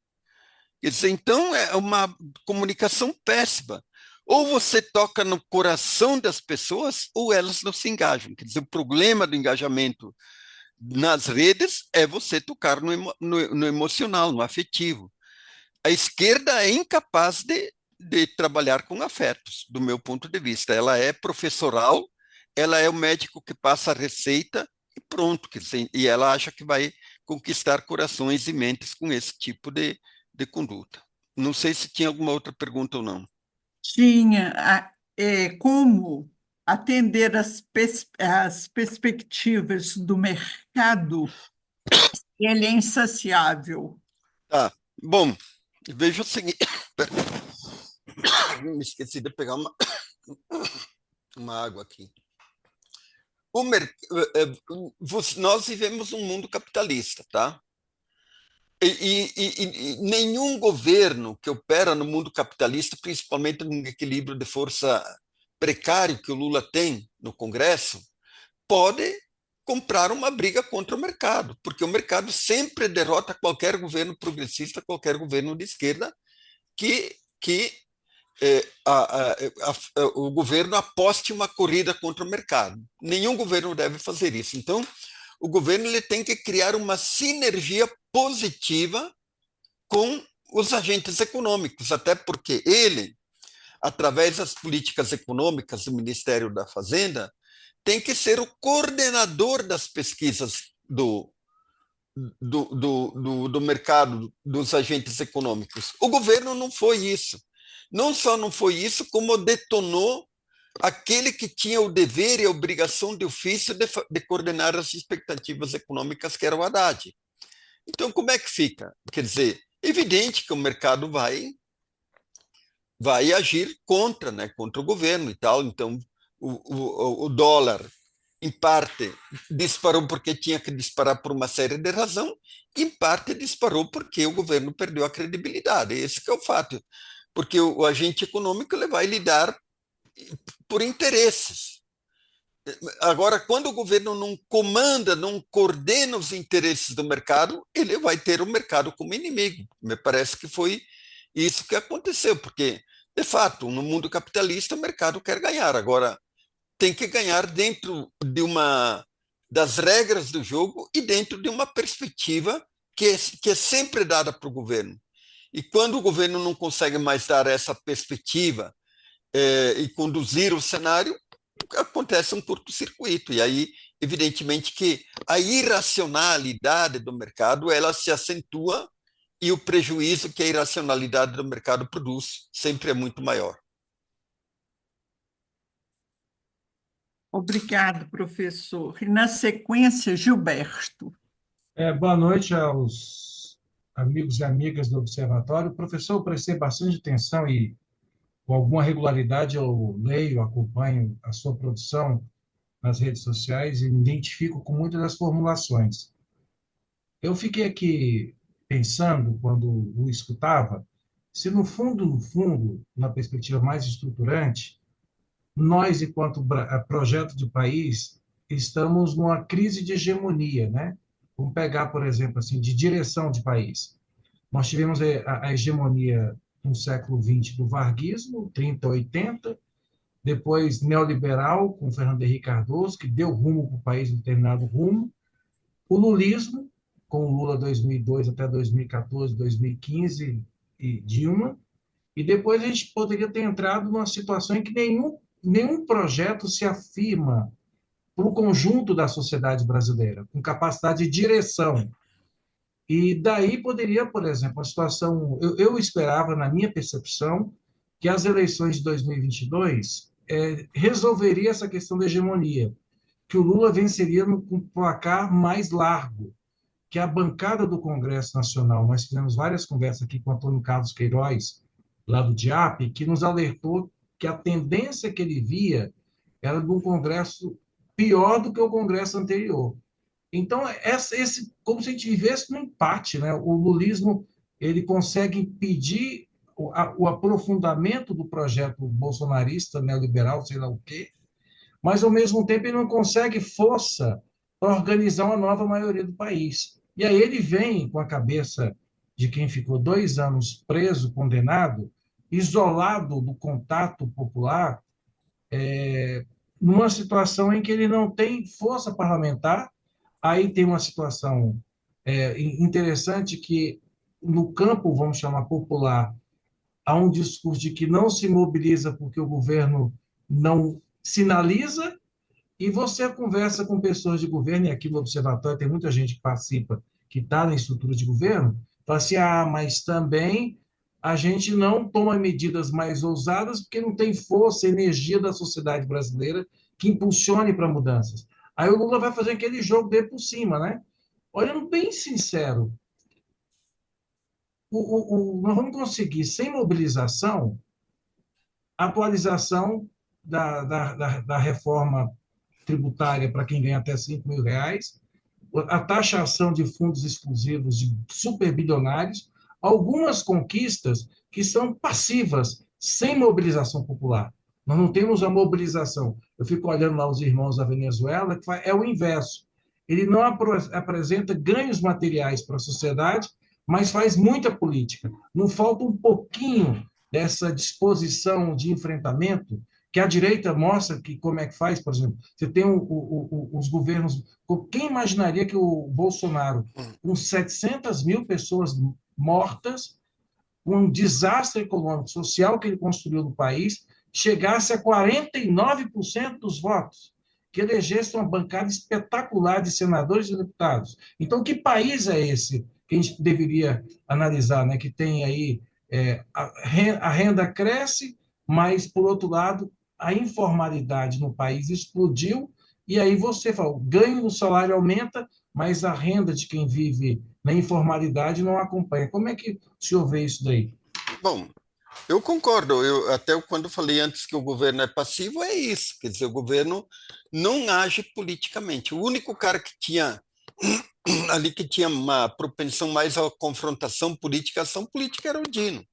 Quer dizer, então é uma comunicação péssima. Ou você toca no coração das pessoas, ou elas não se engajam. Quer dizer, o problema do engajamento nas redes é você tocar no emocional, no afetivo. A esquerda é incapaz de trabalhar com afetos, do meu ponto de vista. Ela é professoral, ela é o médico que passa a receita e pronto. Quer dizer, e ela acha que vai conquistar corações e mentes com esse tipo de conduta. Não sei se tinha alguma outra pergunta ou não. Tinha como atender as perspectivas do mercado, ele é insaciável. Tá, bom, veja o seguinte. Me esqueci de pegar uma água aqui. Nós vivemos um mundo capitalista, tá? E nenhum governo que opera no mundo capitalista, principalmente no equilíbrio de força precário que o Lula tem no Congresso, pode comprar uma briga contra o mercado, porque o mercado sempre derrota qualquer governo progressista, qualquer governo de esquerda que o governo aposte uma corrida contra o mercado. Nenhum governo deve fazer isso. Então, o governo ele tem que criar uma sinergia positiva com os agentes econômicos, até porque ele, através das políticas econômicas do Ministério da Fazenda, tem que ser o coordenador das pesquisas do mercado dos agentes econômicos. O governo não foi isso. Não só não foi isso, como detonou aquele que tinha o dever e a obrigação de ofício de coordenar as expectativas econômicas, que era o Haddad. Então, como é que fica? Quer dizer, evidente que o mercado vai agir contra o governo e tal. Então, o dólar Em parte, disparou porque tinha que disparar por uma série de razões, em parte, disparou porque o governo perdeu a credibilidade. Esse que é o fato. Porque o agente econômico ele vai lidar por interesses. Agora, quando o governo não comanda, não coordena os interesses do mercado, ele vai ter o mercado como inimigo. Me parece que foi isso que aconteceu, porque, de fato, no mundo capitalista, o mercado quer ganhar. Agora, tem que ganhar dentro das regras do jogo e dentro de uma perspectiva que é sempre dada para o governo. E quando o governo não consegue mais dar essa perspectiva e conduzir o cenário, acontece um curto-circuito. E aí, evidentemente, que a irracionalidade do mercado ela se acentua e o prejuízo que a irracionalidade do mercado produz sempre é muito maior. Obrigado, professor. E, na sequência, Gilberto. Boa noite aos amigos e amigas do Observatório. Professor, eu prestei bastante atenção e, com alguma regularidade, eu leio, acompanho a sua produção nas redes sociais e me identifico com muitas das formulações. Eu fiquei aqui pensando, quando o escutava, se no fundo, na perspectiva mais estruturante, nós, enquanto projeto de país, estamos numa crise de hegemonia, né? Vamos pegar, por exemplo, assim, de direção de país. Nós tivemos a hegemonia no século XX do varguismo, 30, 80, depois neoliberal, com Fernando Henrique Cardoso, que deu rumo para o país em determinado rumo, o lulismo, com o Lula 2002 até 2014, 2015 e Dilma, e depois a gente poderia ter entrado numa situação em que nenhum projeto se afirma para o conjunto da sociedade brasileira, com capacidade de direção. E daí poderia, por exemplo, a situação. Eu esperava, na minha percepção, que as eleições de 2022 resolveria essa questão da hegemonia, que o Lula venceria com um placar mais largo, que a bancada do Congresso Nacional, nós fizemos várias conversas aqui com o Antônio Carlos Queiroz, lá do DIAP, que nos alertou que a tendência que ele via era de um Congresso pior do que o Congresso anterior. Então, como se a gente vivesse num empate, né? O lulismo ele consegue impedir o aprofundamento do projeto bolsonarista, neoliberal, sei lá o quê, mas, ao mesmo tempo, ele não consegue força para organizar uma nova maioria do país. E aí ele vem com a cabeça de quem ficou 2 anos preso, condenado, isolado do contato popular, numa situação em que ele não tem força parlamentar. Aí tem uma situação interessante que, no campo, vamos chamar popular, há um discurso de que não se mobiliza porque o governo não sinaliza, e você conversa com pessoas de governo, e aqui no Observatório tem muita gente que participa, que está na estrutura de governo, fala assim, mas também a gente não toma medidas mais ousadas porque não tem força, energia da sociedade brasileira que impulsione para mudanças. Aí o Lula vai fazer aquele jogo dele por cima, né? Olhando bem sincero, nós vamos conseguir, sem mobilização, a atualização da reforma tributária para quem ganha até R$ 5.000, a taxação de fundos exclusivos de superbilionários, algumas conquistas que são passivas, sem mobilização popular. Nós não temos a mobilização. Eu fico olhando lá os irmãos da Venezuela, que é o inverso. Ele não apresenta ganhos materiais para a sociedade, mas faz muita política. Não falta um pouquinho dessa disposição de enfrentamento que a direita mostra que como é que faz, por exemplo. Você tem os governos... Quem imaginaria que o Bolsonaro, com 700 mil pessoas mortas, um desastre econômico, social que ele construiu no país, chegasse a 49% dos votos, que elegesse uma bancada espetacular de senadores e deputados. Então, que país é esse que a gente deveria analisar, né? Que tem aí a renda cresce, mas, por outro lado, a informalidade no país explodiu, e aí você fala, o ganho do salário aumenta, mas a renda de quem vive na informalidade não acompanha. Como é que o senhor vê isso daí? Bom, Eu concordo. Até quando falei antes que o governo é passivo, é isso. Quer dizer, o governo não age politicamente. O único cara que tinha ali que tinha uma propensão mais à confrontação política, ação política, era o Dino.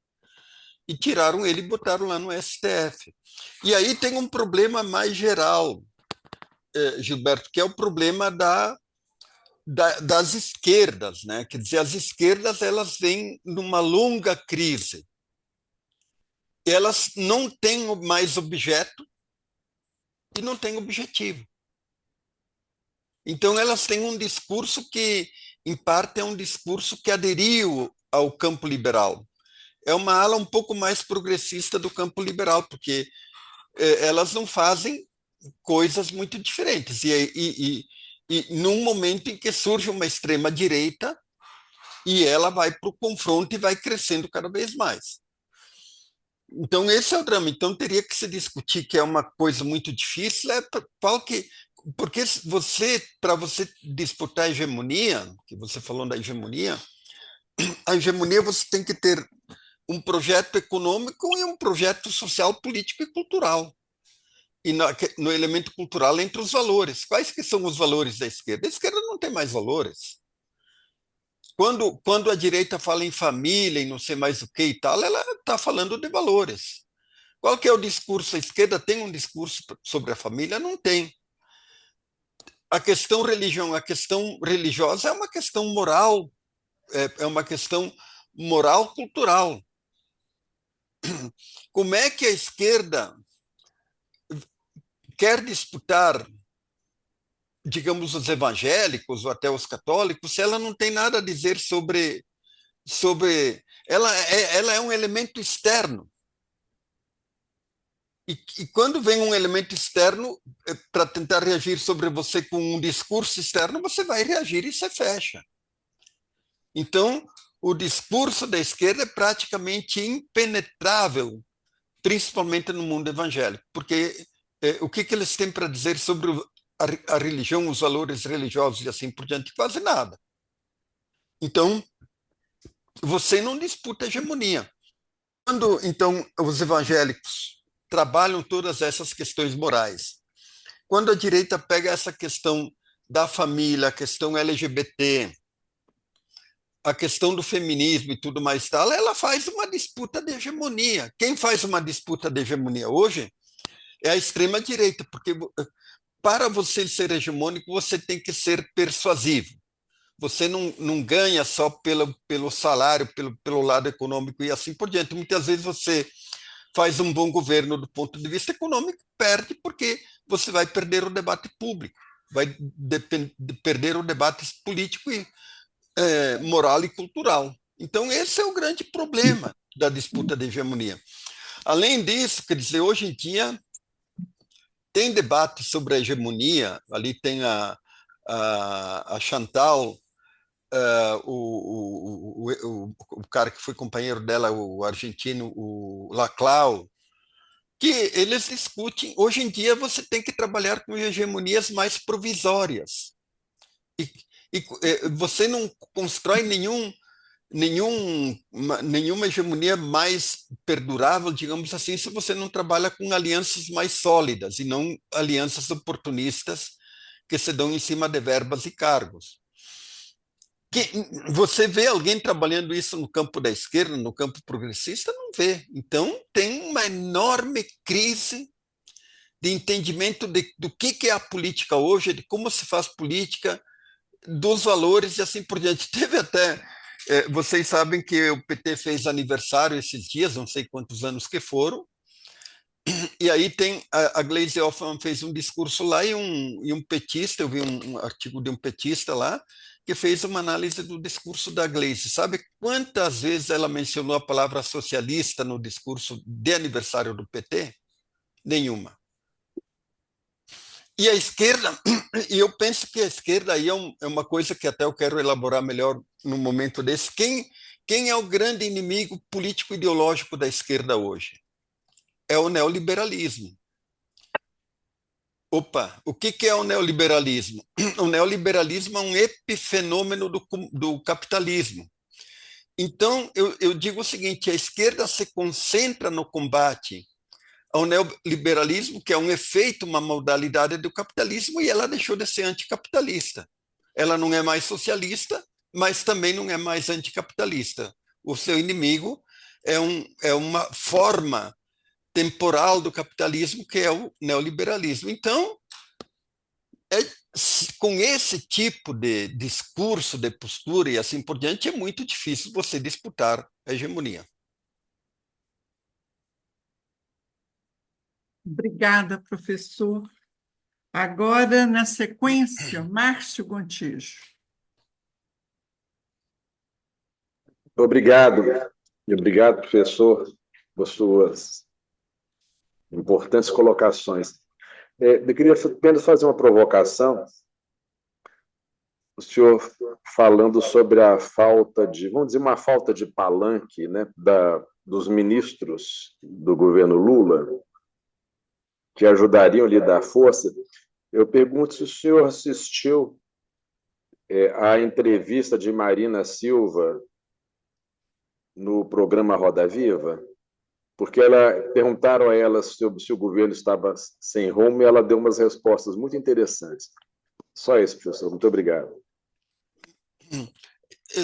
E tiraram ele e botaram lá no STF. E aí tem um problema mais geral, Gilberto, que é o problema das esquerdas, né? Quer dizer, as esquerdas elas vêm numa longa crise. Elas não têm mais objeto e não têm objetivo. Então, elas têm um discurso que, em parte, é um discurso que aderiu ao campo liberal. É uma ala um pouco mais progressista do campo liberal, porque elas não fazem coisas muito diferentes. E num momento em que surge uma extrema-direita e ela vai para o confronto e vai crescendo cada vez mais. Então, esse é o drama. Então, teria que se discutir, que é uma coisa muito difícil, qual que. Porque para você disputar a hegemonia, que você falou da hegemonia, a hegemonia você tem que ter um projeto econômico e um projeto social, político e cultural. E no elemento cultural, entre os valores. Quais que são os valores da esquerda? A esquerda não tem mais valores. Quando a direita fala em família e não sei mais o que e tal, ela está falando de valores. Qual que é o discurso? A esquerda tem um discurso sobre a família? Não tem. A questão religião, a questão religiosa é uma questão moral, é uma questão moral cultural. Como é que a esquerda quer disputar, digamos, os evangélicos ou até os católicos, se ela não tem nada a dizer sobre ela é um elemento externo. E quando vem um elemento externo para tentar reagir sobre você com um discurso externo, você vai reagir e se fecha. Então, o discurso da esquerda é praticamente impenetrável, principalmente no mundo evangélico, porque o que eles têm para dizer sobre a religião, os valores religiosos e assim por diante? Quase nada. Então, você não disputa a hegemonia. Quando, então, os evangélicos trabalham todas essas questões morais, quando a direita pega essa questão da família, a questão LGBT, a questão do feminismo e tudo mais tal, ela faz uma disputa de hegemonia. Quem faz uma disputa de hegemonia hoje é a extrema-direita, porque para você ser hegemônico, você tem que ser persuasivo. Você não ganha só pelo salário, pelo lado econômico e assim por diante. Muitas vezes você faz um bom governo do ponto de vista econômico, perde porque você vai perder o debate público, vai perder o debate político e moral e cultural. Então, esse é o grande problema da disputa de hegemonia. Além disso, quer dizer, hoje em dia tem debate sobre a hegemonia, ali tem a Chantal, o cara que foi companheiro dela, o argentino, o Laclau, que eles discutem, hoje em dia você tem que trabalhar com hegemonias mais provisórias. Você não constrói nenhuma hegemonia mais perdurável, digamos assim, se você não trabalha com alianças mais sólidas e não alianças oportunistas que se dão em cima de verbas e cargos. Você vê alguém trabalhando isso no campo da esquerda, no campo progressista? Não vê. Então, tem uma enorme crise de entendimento do que é a política hoje, de como se faz política, dos valores e assim por diante. Teve até, vocês sabem que o PT fez aniversário esses dias, não sei quantos anos que foram, e aí tem a Gleisi Hoffmann fez um discurso lá e um petista, eu vi um artigo de um petista lá, que fez uma análise do discurso da Gleisi. Sabe quantas vezes ela mencionou a palavra socialista no discurso de aniversário do PT? Nenhuma. E a esquerda, e eu penso que a esquerda aí é uma coisa que até eu quero elaborar melhor no momento desse. Quem é o grande inimigo político-ideológico da esquerda hoje? É o neoliberalismo. Opa, o que é o neoliberalismo? O neoliberalismo é um epifenômeno do capitalismo. Então, eu digo o seguinte: a esquerda se concentra no combate ao neoliberalismo, que é um efeito, uma modalidade do capitalismo, e ela deixou de ser anticapitalista. Ela não é mais socialista, mas também não é mais anticapitalista. O seu inimigo é uma forma temporal do capitalismo, que é o neoliberalismo. Então, é, com esse tipo de discurso, de postura e assim por diante, é muito difícil você disputar a hegemonia. Obrigada, professor. Agora, na sequência, Márcio Gontijo. Obrigado, e obrigado, professor, por suas importantes colocações. Eu queria apenas fazer uma provocação. O senhor falando sobre a falta de, vamos dizer, uma falta de palanque, né, dos ministros do governo Lula, que ajudariam a lhe dar força. Eu pergunto se o senhor assistiu à entrevista de Marina Silva no programa Roda Viva, porque perguntaram a ela se o governo estava sem rumo e ela deu umas respostas muito interessantes. Só isso, professor. Muito obrigado.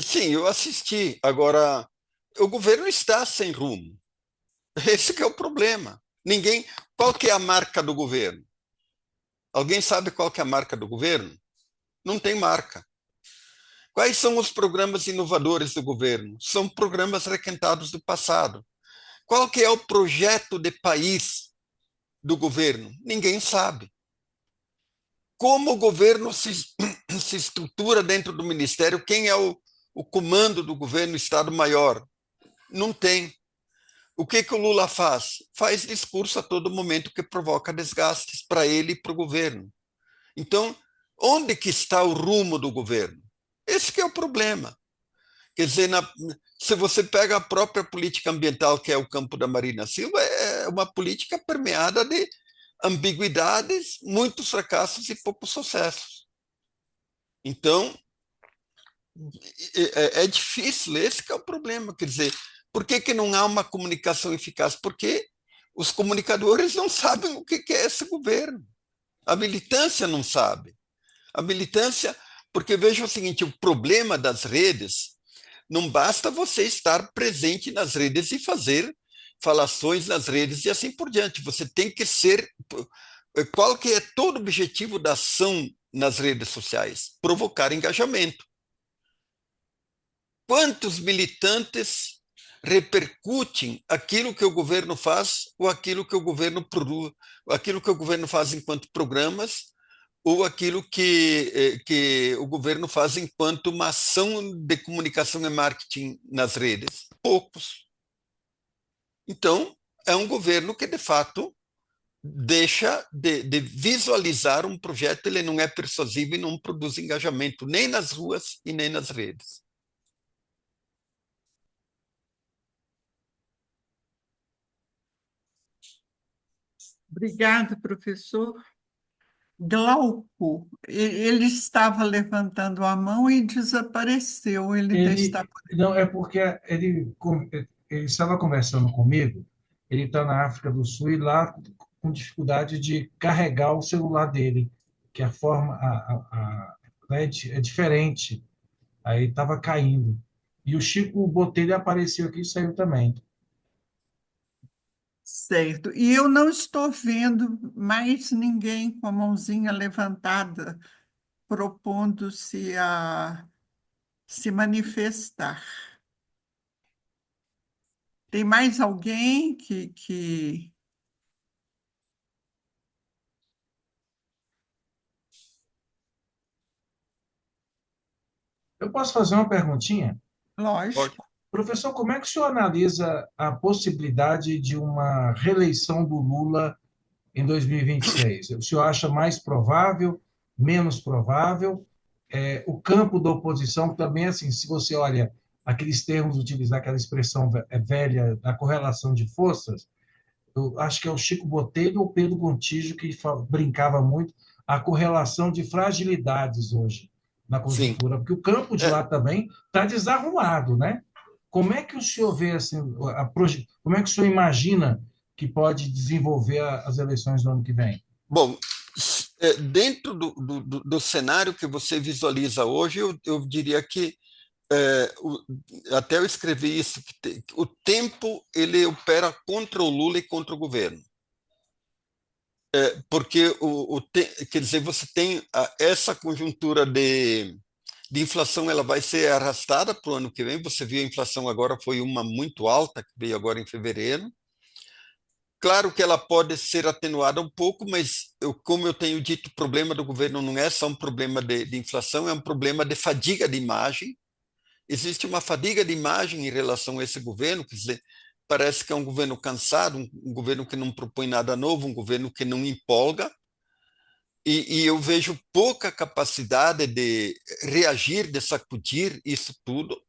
Sim, eu assisti. Agora, o governo está sem rumo. Esse que é o problema. Ninguém. Qual que é a marca do governo? Alguém sabe qual que é a marca do governo? Não tem marca. Quais são os programas inovadores do governo? São programas requentados do passado. Qual que é o projeto de país do governo? Ninguém sabe. Como o governo se estrutura dentro do ministério? Quem é o comando do governo, Estado-Maior? Não tem. O que o Lula faz? Faz discurso a todo momento que provoca desgastes para ele e para o governo. Então, onde que está o rumo do governo? Esse que é o problema. Quer dizer, se você pega a própria política ambiental, que é o campo da Marina Silva, é uma política permeada de ambiguidades, muitos fracassos e poucos sucessos. Então, é difícil, esse que é o problema. Quer dizer, por que não há uma comunicação eficaz? Porque os comunicadores não sabem o que é esse governo. A militância não sabe. A militância, porque veja o seguinte, o problema das redes, não basta você estar presente nas redes e fazer falações nas redes e assim por diante. Você tem que ser... Qual que é todo o objetivo da ação nas redes sociais? Provocar engajamento. Quantos militantes repercutem aquilo que o governo faz ou aquilo que o governo produz, aquilo que o governo faz enquanto programas ou aquilo que o governo faz enquanto uma ação de comunicação e marketing nas redes? Poucos. Então, é um governo que, de fato, deixa de visualizar um projeto, ele não é persuasivo e não produz engajamento nem nas ruas e nem nas redes. Obrigada, professor. Glauco, ele estava levantando a mão e desapareceu. Ele está... Não, é porque ele estava conversando comigo, ele está na África do Sul e lá com dificuldade de carregar o celular dele, que a forma né, é diferente, aí estava caindo. E o Chico Botelho apareceu aqui e saiu também. Certo. E eu não estou vendo mais ninguém com a mãozinha levantada propondo-se a se manifestar. Tem mais alguém que... Eu posso fazer uma perguntinha? Pode. Lógico. Professor, como é que o senhor analisa a possibilidade de uma reeleição do Lula em 2026? O senhor acha mais provável, menos provável? O campo da oposição também, assim, se você olha aqueles termos, utilizar aquela expressão velha da correlação de forças, eu acho que é o Chico Botelho ou Pedro Gontijo que brincava muito a correlação de fragilidades hoje na Sim. conjuntura, porque o campo de lá também está desarrumado, né? Como é que o senhor vê assim, como é que o senhor imagina que pode desenvolver as eleições do ano que vem? Bom, dentro do cenário que você visualiza hoje, eu diria que até eu escrevi isso, que o tempo ele opera contra o Lula e contra o governo. Porque quer dizer, você tem essa conjuntura de inflação, ela vai ser arrastada para o ano que vem. Você viu a inflação agora foi uma muito alta, que veio agora em fevereiro. Claro que ela pode ser atenuada um pouco, mas como eu tenho dito, o problema do governo não é só um problema de inflação, é um problema de fadiga de imagem. Existe uma fadiga de imagem em relação a esse governo, quer dizer, parece que é um governo cansado, um governo que não propõe nada novo, um governo que não empolga, e eu vejo pouca capacidade de reagir, de sacudir isso tudo.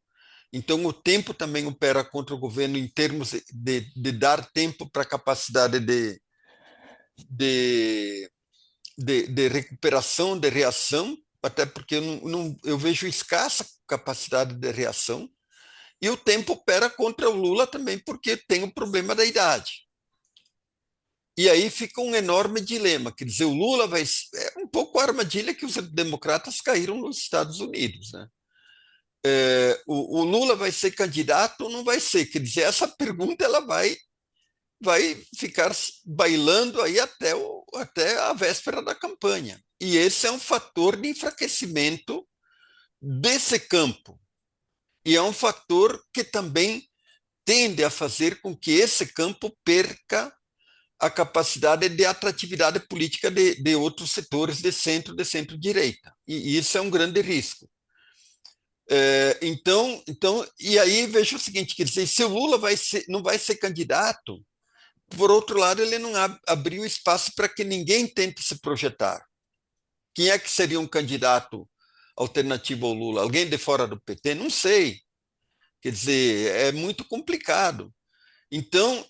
Então, o tempo também opera contra o governo em termos de dar tempo para a capacidade de, de recuperação, de reação, até porque eu vejo escassa capacidade de reação. E o tempo opera contra o Lula também, porque tem o problema da idade. E aí fica um enorme dilema. Quer dizer, o Lula vai. É um pouco a armadilha que os democratas caíram nos Estados Unidos, né? O Lula vai ser candidato ou não vai ser? Quer dizer, essa pergunta ela vai ficar bailando aí até a véspera da campanha. E esse é um fator de enfraquecimento desse campo. E é um fator que também tende a fazer com que esse campo perca a capacidade de atratividade política de outros setores de centro-direita. E isso é um grande risco. Então, e aí vejo o seguinte, quer dizer, se o Lula não vai ser candidato, por outro lado, ele não abriu espaço para que ninguém tente se projetar. Quem é que seria um candidato alternativo ao Lula? Alguém de fora do PT? Não sei. Quer dizer, é muito complicado. Então,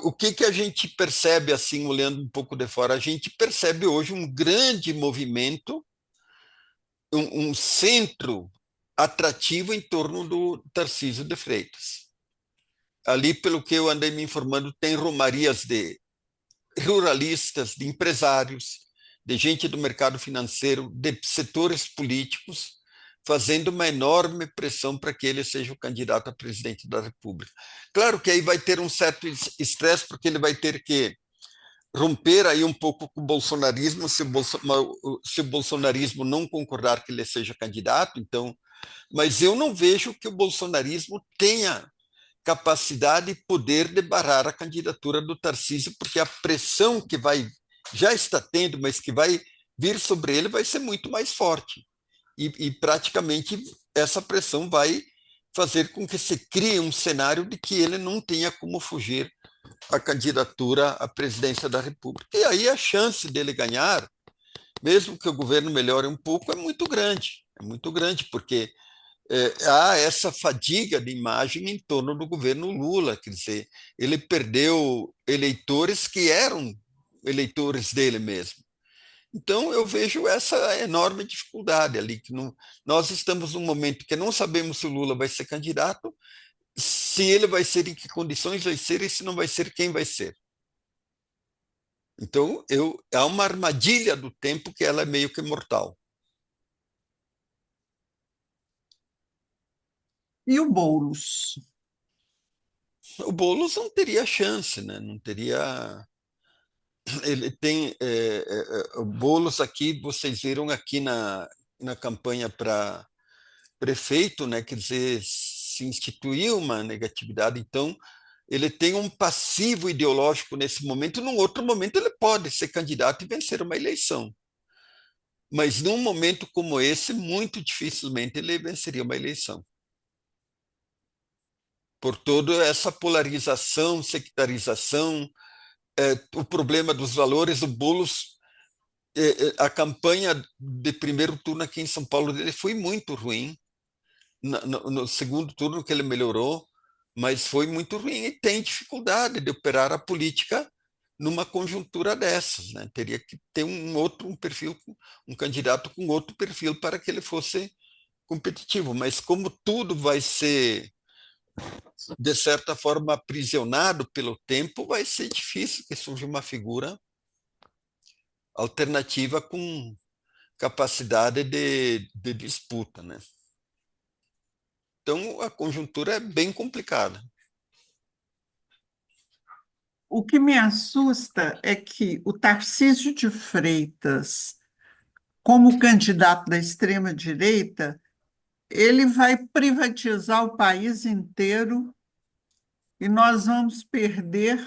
o que a gente percebe, assim, olhando um pouco de fora? A gente percebe hoje um grande movimento, um centro atrativo em torno do Tarcísio de Freitas. Ali, pelo que eu andei me informando, tem romarias de ruralistas, de empresários, de gente do mercado financeiro, de setores políticos, fazendo uma enorme pressão para que ele seja o candidato a presidente da República. Claro que aí vai ter um certo estresse, porque ele vai ter que romper aí um pouco com o bolsonarismo, se o bolsonarismo não concordar que ele seja candidato, então, mas eu não vejo que o bolsonarismo tenha capacidade e poder de barrar a candidatura do Tarcísio, porque a pressão que já está tendo, mas que vai vir sobre ele, vai ser muito mais forte. E praticamente essa pressão vai fazer com que se crie um cenário de que ele não tenha como fugir à candidatura à presidência da República. E aí a chance dele ganhar, mesmo que o governo melhore um pouco, é muito grande, porque há essa fadiga de imagem em torno do governo Lula, quer dizer, ele perdeu eleitores que eram eleitores dele mesmo. Então, eu vejo essa enorme dificuldade ali, que nós estamos num momento que não sabemos se o Lula vai ser candidato, se ele vai ser, em que condições vai ser e se não vai ser, quem vai ser. Então, há uma armadilha do tempo que ela é meio que mortal. E o Boulos? O Boulos não teria chance, né? Não teria. Ele tem o Boulos aqui, vocês viram aqui na campanha para prefeito, né? Quer dizer, se instituiu uma negatividade, então ele tem um passivo ideológico nesse momento. Num outro momento, ele pode ser candidato e vencer uma eleição. Mas num momento como esse, muito dificilmente ele venceria uma eleição. Por toda essa polarização, sectarização, o problema dos valores, o Boulos, a campanha de primeiro turno aqui em São Paulo dele foi muito ruim. No segundo turno que ele melhorou, mas foi muito ruim e tem dificuldade de operar a política numa conjuntura dessas, né? Teria que ter um perfil, um candidato com outro perfil para que ele fosse competitivo, mas como tudo vai ser de certa forma, aprisionado pelo tempo, vai ser difícil que surja uma figura alternativa com capacidade de disputa, né? Então, a conjuntura é bem complicada. O que me assusta é que o Tarcísio de Freitas, como candidato da extrema-direita, ele vai privatizar o país inteiro e nós vamos perder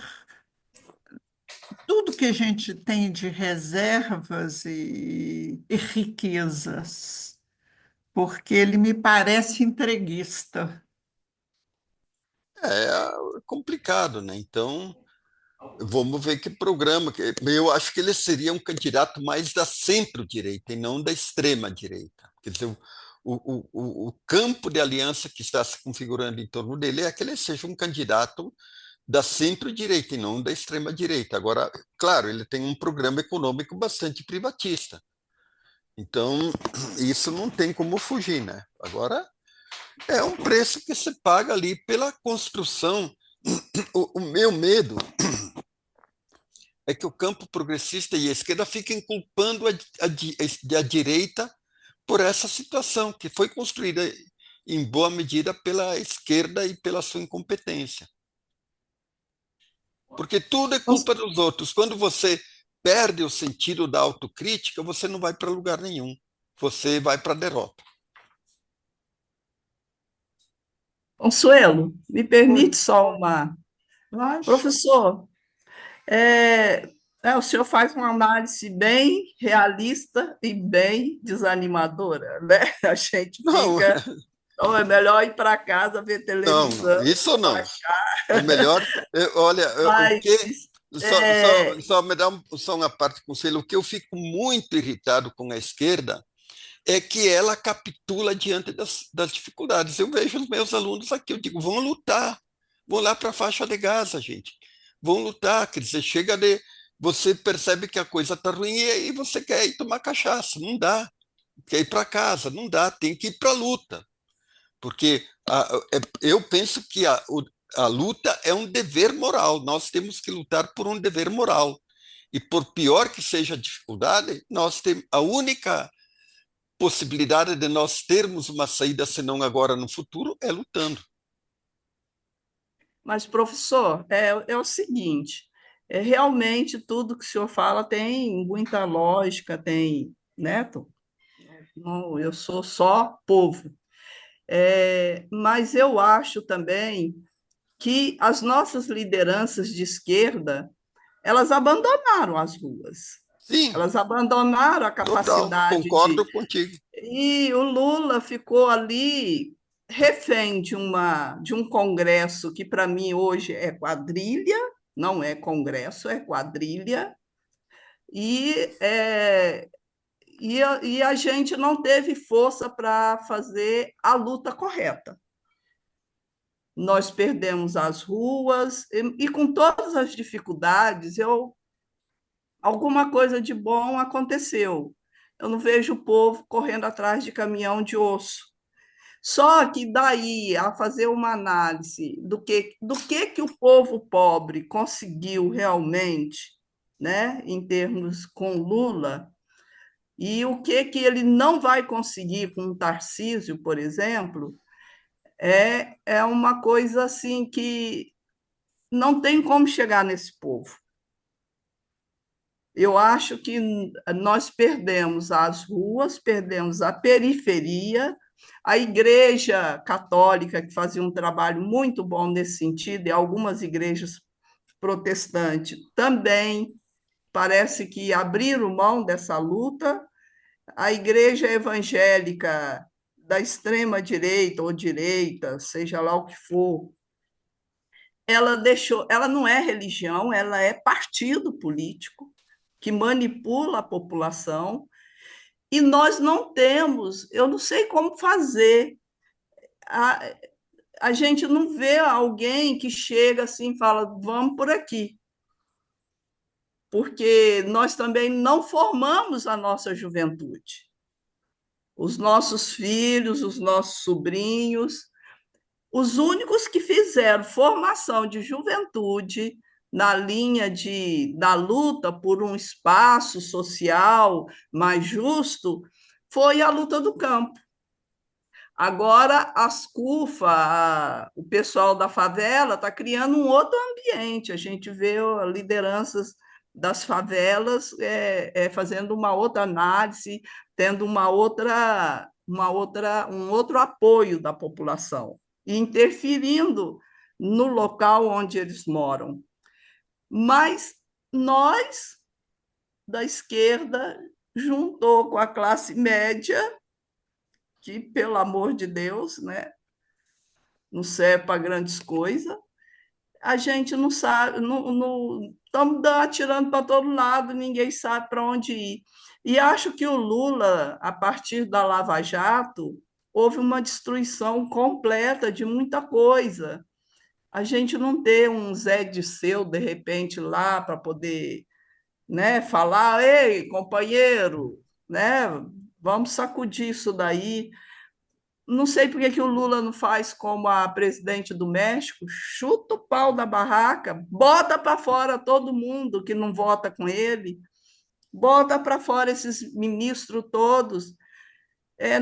tudo que a gente tem de reservas e riquezas, porque ele me parece entreguista. É complicado, né? Então, vamos ver que programa. Eu acho que ele seria um candidato mais da centro-direita e não da extrema-direita. Quer dizer, o campo de aliança que está se configurando em torno dele é que ele seja um candidato da centro-direita e não da extrema-direita. Agora, claro, ele tem um programa econômico bastante privatista. Então, isso não tem como fugir, né? Agora, é um preço que se paga ali pela construção. O meu medo é que o campo progressista e a esquerda fiquem culpando a direita por essa situação que foi construída em boa medida pela esquerda e pela sua incompetência. Porque tudo é culpa dos outros. Quando você perde o sentido da autocrítica, você não vai para lugar nenhum. Você vai para a derrota. Consuelo, me permite Oi. só uma. Lógico. Professor, o senhor faz uma análise bem realista e bem desanimadora, né? A gente Não, fica, então é melhor ir para casa ver não, televisão, isso não. baixar, É melhor. Olha, o mas que. é, Só me dá só uma parte, Conselho. O que eu fico muito irritado com a esquerda é que ela capitula diante das dificuldades. Eu vejo os meus alunos aqui, eu digo, vão lutar, vão lá para a faixa de Gaza, gente. Vão lutar, quer dizer, chega de. Você percebe que a coisa está ruim e aí você quer ir tomar cachaça. Não dá. Quer ir para casa, não dá, tem que ir para a luta. Porque eu penso que a luta é um dever moral, nós temos que lutar por um dever moral. E por pior que seja a dificuldade, nós temos a única possibilidade de nós termos uma saída, senão agora no futuro, é lutando. mas professor, é o seguinte, realmente tudo que o senhor fala tem muita lógica, tem, né? Não, eu sou só povo. Mas eu acho também que as nossas lideranças de esquerda, elas abandonaram as ruas. Sim, Elas abandonaram a total, capacidade de. concordo contigo. E o Lula ficou ali refém de um congresso que, para mim, hoje é quadrilha, não é congresso, é quadrilha, e, é, e a gente não teve força para fazer a luta correta. Nós perdemos as ruas, e com todas as dificuldades, alguma coisa de bom aconteceu. Eu não vejo o povo correndo atrás de caminhão de osso. Só que daí a fazer uma análise do que o povo pobre conseguiu realmente, né, em termos com Lula, e o que ele não vai conseguir com o Tarcísio, por exemplo, é uma coisa assim que não tem como chegar nesse povo. Eu acho que nós perdemos as ruas, perdemos a periferia, a Igreja Católica, que fazia um trabalho muito bom nesse sentido, e algumas igrejas protestantes também parece que abriram mão dessa luta. A Igreja Evangélica da extrema direita ou direita, seja lá o que for, ela não é religião, ela é partido político que manipula a população, e nós não temos, eu não sei como fazer. A, a gente não vê alguém que chega assim e fala, vamos por aqui, porque nós também não formamos a nossa juventude. Os nossos filhos, os nossos sobrinhos, Os únicos que fizeram formação de juventude na linha da luta por um espaço social mais justo foi a luta do campo. Agora, as CUFA, o pessoal da favela, está criando um outro ambiente. A gente vê lideranças das favelas fazendo uma outra análise, tendo um outro apoio da população e interferindo no local onde eles moram. Mas nós, da esquerda, juntou com a classe média, que, pelo amor de Deus, né, não serve para grandes coisas, a gente não sabe, estamos atirando para todo lado, ninguém sabe para onde ir. E acho que o Lula, a partir da Lava Jato, houve uma destruição completa de muita coisa. A gente não ter um Zé Disseu, de repente, lá para poder, né, falar, ei, companheiro, né, vamos sacudir isso daí. Não sei por que o Lula não faz como a presidente do México, chuta o pau da barraca, bota para fora todo mundo que não vota com ele, bota para fora esses ministros todos.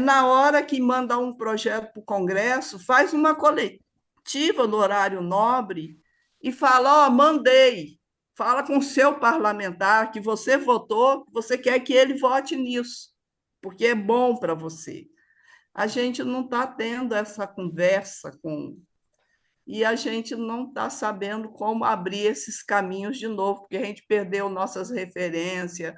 Na hora que manda um projeto para o Congresso, faz uma coletiva no horário nobre e fala: ó, mandei, fala com o seu parlamentar que você votou, que você quer que ele vote nisso, porque é bom para você. A gente não está tendo essa conversa e a gente não está sabendo como abrir esses caminhos de novo, porque a gente perdeu nossas referências,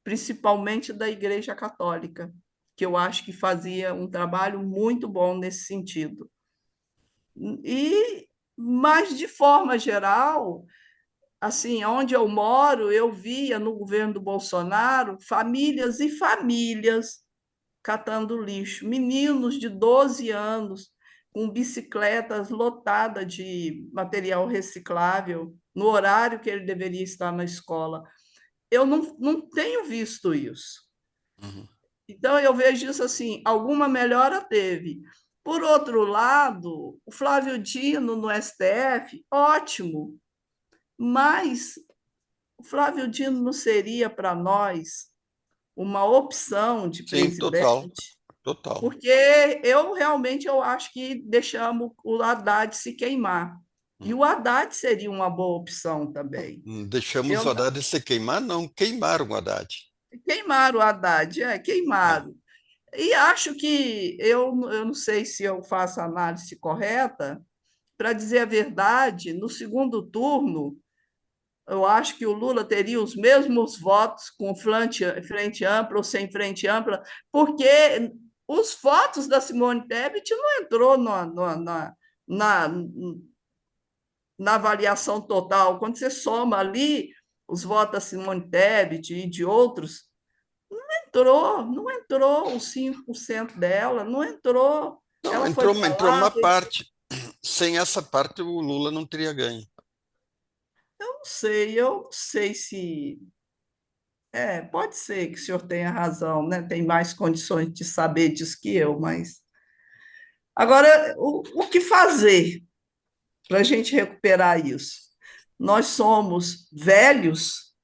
principalmente da Igreja Católica, que eu acho que fazia um trabalho muito bom nesse sentido. Mas, de forma geral, assim, onde eu moro, eu via no governo do Bolsonaro famílias e famílias catando lixo, meninos de 12 anos com bicicletas lotadas de material reciclável no horário que ele deveria estar na escola. Eu não tenho visto isso. Uhum. Então, eu vejo isso assim, alguma melhora teve. Por outro lado, o Flávio Dino no STF, ótimo, mas o Flávio Dino não seria para nós uma opção de Sim, total, presidente, total. porque eu acho que deixamos o Haddad se queimar. E o Haddad seria uma boa opção também. Deixamos o Eu, Haddad se queimar? Não, queimaram o Haddad. queimaram o Haddad, É. queimaram. E acho que eu não sei se eu faço a análise correta, para dizer a verdade, no segundo turno, eu acho que o Lula teria os mesmos votos com frente ampla ou sem frente ampla, porque os votos da Simone Tebet não entrou na, na avaliação total. Quando você soma ali os votos da Simone Tebet e de outros, não entrou os 5% dela, não entrou. Não, Ela foi para entrou lá, uma parte. Sem essa parte, o Lula não teria ganho. eu não sei se pode ser que o senhor tenha razão, né? Tem mais condições de saber disso que eu, mas. Agora, o que fazer para a gente recuperar isso? Nós somos velhos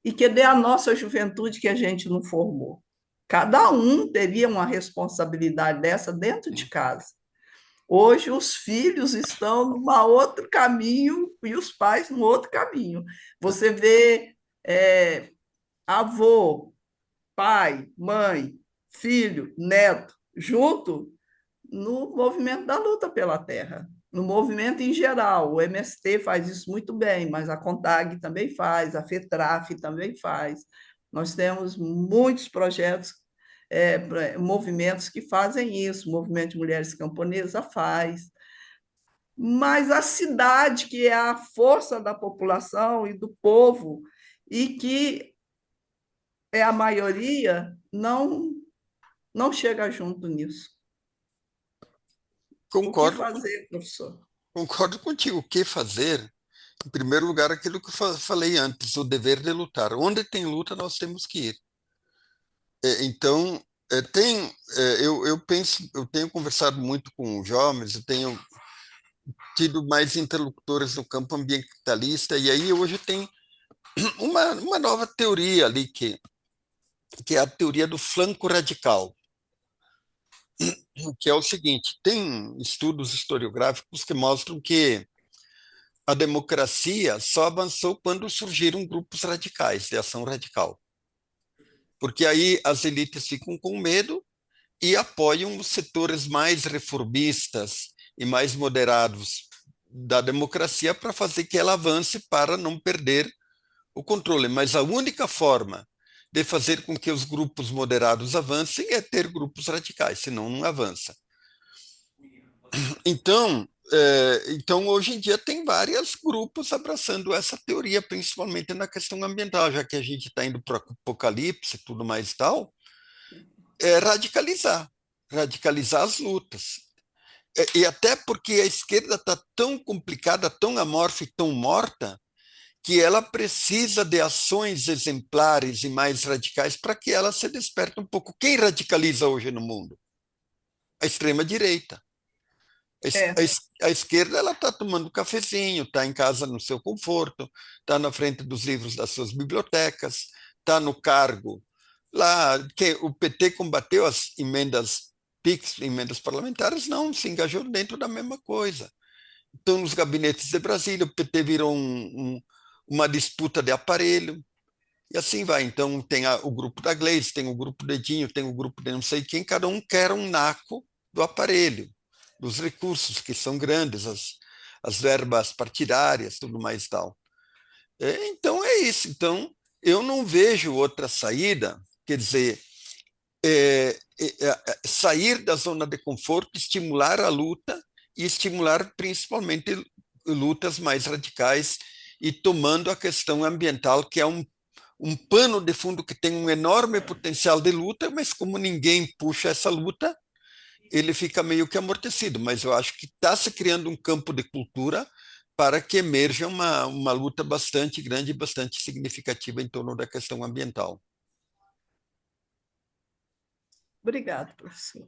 e cadê a nossa juventude que a gente não formou? Cada um teria uma responsabilidade dessa dentro de casa. Hoje, os filhos estão num outro caminho e os pais num outro caminho. Você vê avô, pai, mãe, filho, neto, junto no movimento da luta pela terra, no movimento em geral. O MST faz isso muito bem, mas a CONTAG também faz, a FETRAF também faz. Nós temos muitos projetos, movimentos que fazem isso, o Movimento de Mulheres Camponesas faz, mas a cidade, que é a força da população e do povo, e que é a maioria, não chega junto nisso. O que Concordo, fazer, professor? concordo contigo. O que fazer? Em primeiro lugar, aquilo que eu falei antes, o dever de lutar. Onde tem luta, nós temos que ir. Então, eu tenho conversado muito com jovens, eu tenho tido mais interlocutores no campo ambientalista, e aí hoje tem uma nova teoria ali, que é a teoria do flanco radical, que é o seguinte: tem estudos historiográficos que mostram que a democracia só avançou quando surgiram grupos radicais, de ação radical. Porque aí as elites ficam com medo e apoiam os setores mais reformistas e mais moderados da democracia para fazer que ela avance para não perder o controle. Mas a única forma de fazer com que os grupos moderados avancem é ter grupos radicais, senão não avança. Então, hoje em dia tem vários grupos abraçando essa teoria, principalmente na questão ambiental, já que a gente está indo para o apocalipse e tudo mais e tal, é radicalizar as lutas. E até porque a esquerda está tão complicada, tão amorfa e tão morta, que ela precisa de ações exemplares e mais radicais para que ela se desperte um pouco. Quem radicaliza hoje no mundo? A extrema-direita. É, A esquerda ela está tomando cafezinho, está em casa no seu conforto, está na frente dos livros das suas bibliotecas, está no cargo lá. Que o PT combateu as emendas PIX, emendas parlamentares, não, se engajou dentro da mesma coisa. Então, nos gabinetes de Brasília, o PT virou uma disputa de aparelho, e assim vai. Então, tem o grupo da Gleice, tem o grupo do Edinho, tem o grupo de não sei quem, cada um quer um naco do aparelho, dos recursos que são grandes, as verbas partidárias, tudo mais e tal. Então, é isso. Então, eu não vejo outra saída, quer dizer, sair da zona de conforto, estimular a luta e estimular principalmente lutas mais radicais e tomando a questão ambiental, que é um pano de fundo que tem um enorme potencial de luta, mas como ninguém puxa essa luta, ele fica meio que amortecido. Mas eu acho que está se criando um campo de cultura para que emerja uma luta bastante grande e bastante significativa em torno da questão ambiental. obrigado, professor.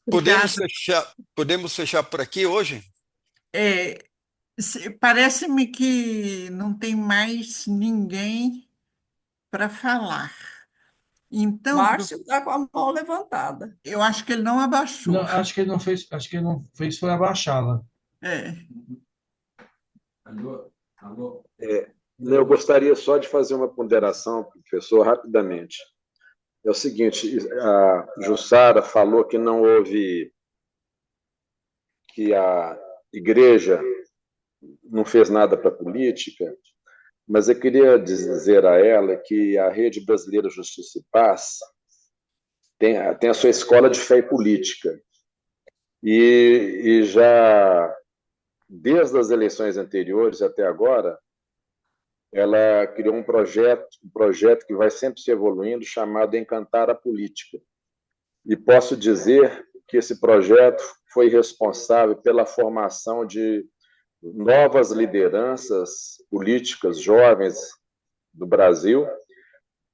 Podemos Obrigada. podemos fechar por aqui hoje? É, parece-me que não tem mais ninguém para falar. Então, Márcio está com a mão levantada. eu acho que ele não Não, abaixou. acho que ele não fez foi abaixá-la. É. Eu gostaria só de fazer uma ponderação, professor, rapidamente. É o seguinte, a Jussara falou que não houve, que a igreja não fez nada para a política, mas eu queria dizer a ela que a Rede Brasileira Justiça e Paz tem a sua escola de fé e política. E já desde as eleições anteriores até agora, ela criou um projeto que vai sempre se evoluindo, chamado Encantar a Política. E posso dizer que esse projeto foi responsável pela formação de novas lideranças políticas jovens do Brasil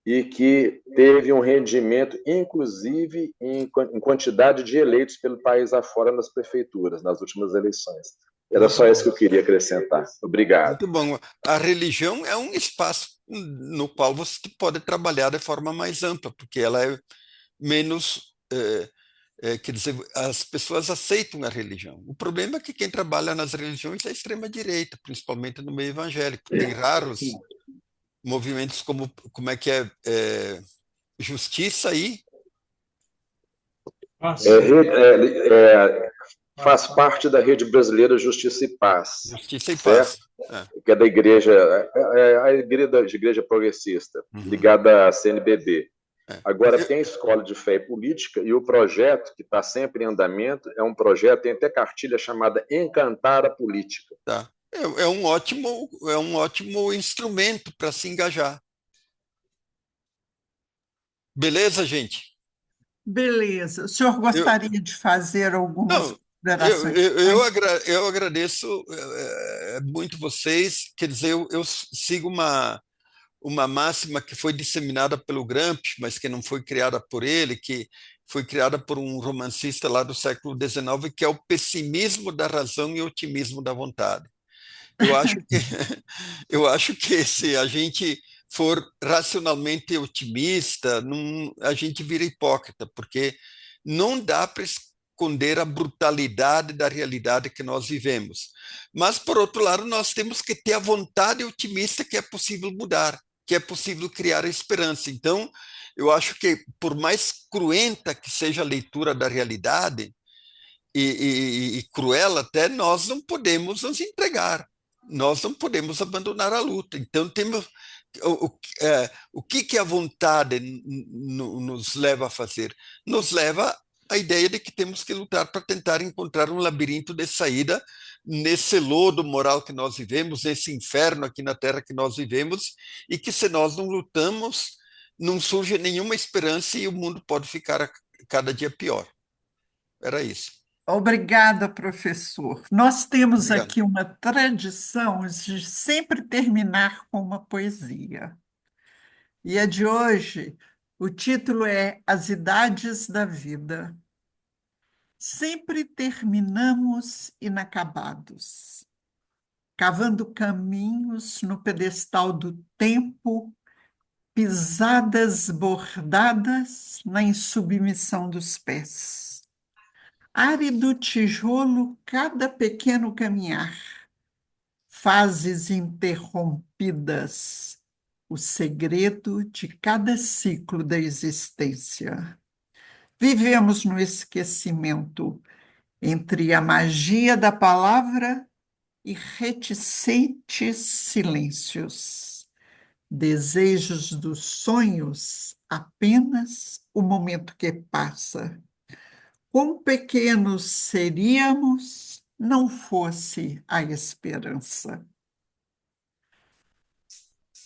e que teve um rendimento, inclusive em quantidade de eleitos pelo país afora nas prefeituras, nas últimas eleições. Era Muito só isso bom. que eu queria acrescentar. Obrigado. Muito bom. A religião é um espaço no qual você pode trabalhar de forma mais ampla, porque ela é menos. Quer dizer, as pessoas aceitam a religião. O problema é que quem trabalha nas religiões é a extrema-direita, principalmente no meio evangélico. Tem raros movimentos como é que justiça aí. Faz parte da Rede Brasileira Justiça e Paz. Justiça e certo? Paz. Que é da igreja progressista, ligada à CNBB. Agora, tem a Escola de Fé e Política, e o projeto, que está sempre em andamento, é um projeto, tem até cartilha chamada Encantar a Política. Tá. É um ótimo instrumento para se engajar. Beleza, gente? Beleza. O senhor gostaria de fazer algumas Não, considerações? eu agradeço muito vocês. Quer dizer, eu sigo uma máxima que foi disseminada pelo Gramsci, mas que não foi criada por ele, que foi criada por um romancista lá do século XIX, que é o pessimismo da razão e o otimismo da vontade. Eu acho que, eu acho que se a gente for racionalmente otimista, não, a gente vira hipócrita, porque não dá para esconder a brutalidade da realidade que nós vivemos. Mas, por outro lado, nós temos que ter a vontade otimista que é possível mudar, que é possível criar a esperança. Então, eu acho que, por mais cruenta que seja a leitura da realidade, e cruel até, nós não podemos nos entregar, nós não podemos abandonar a luta. Então, temos o que a vontade nos leva a fazer? Nos leva à ideia de que temos que lutar para tentar encontrar um labirinto de saída nesse lodo moral que nós vivemos, nesse inferno aqui na Terra que nós vivemos, e que se nós não lutamos, não surge nenhuma esperança e o mundo pode ficar cada dia pior. Era isso. Obrigada, professor. Nós temos Obrigado. aqui uma tradição de sempre terminar com uma poesia. E a de hoje, o título é As Idades da Vida. Sempre terminamos inacabados, cavando caminhos no pedestal do tempo, pisadas bordadas na insubmissão dos pés. Árido tijolo, cada pequeno caminhar, fases interrompidas, o segredo de cada ciclo da existência. Vivemos no esquecimento entre a magia da palavra e reticentes silêncios. Desejos dos sonhos, apenas o momento que passa. Quão pequenos seríamos não fosse a esperança.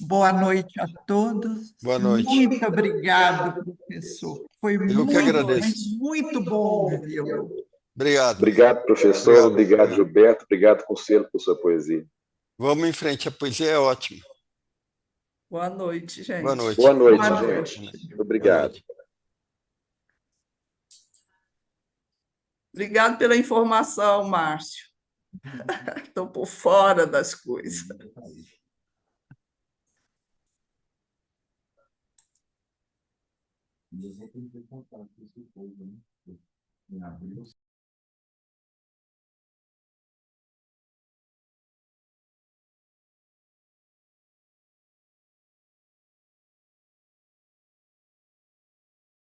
Boa noite a todos. Boa noite. Muito obrigado, professor. Foi Eu que muito, mas agradeço. muito bom ouvi-lo. Obrigado. Obrigado, professor. Obrigado. Obrigado, Gilberto. Obrigado, Conselho, por sua poesia. Vamos em frente, a poesia é ótima. Boa noite, gente. Boa noite. Boa noite, Boa gente. noite. Boa Obrigado. noite. Obrigado pela informação, Márcio. Estou por fora das coisas.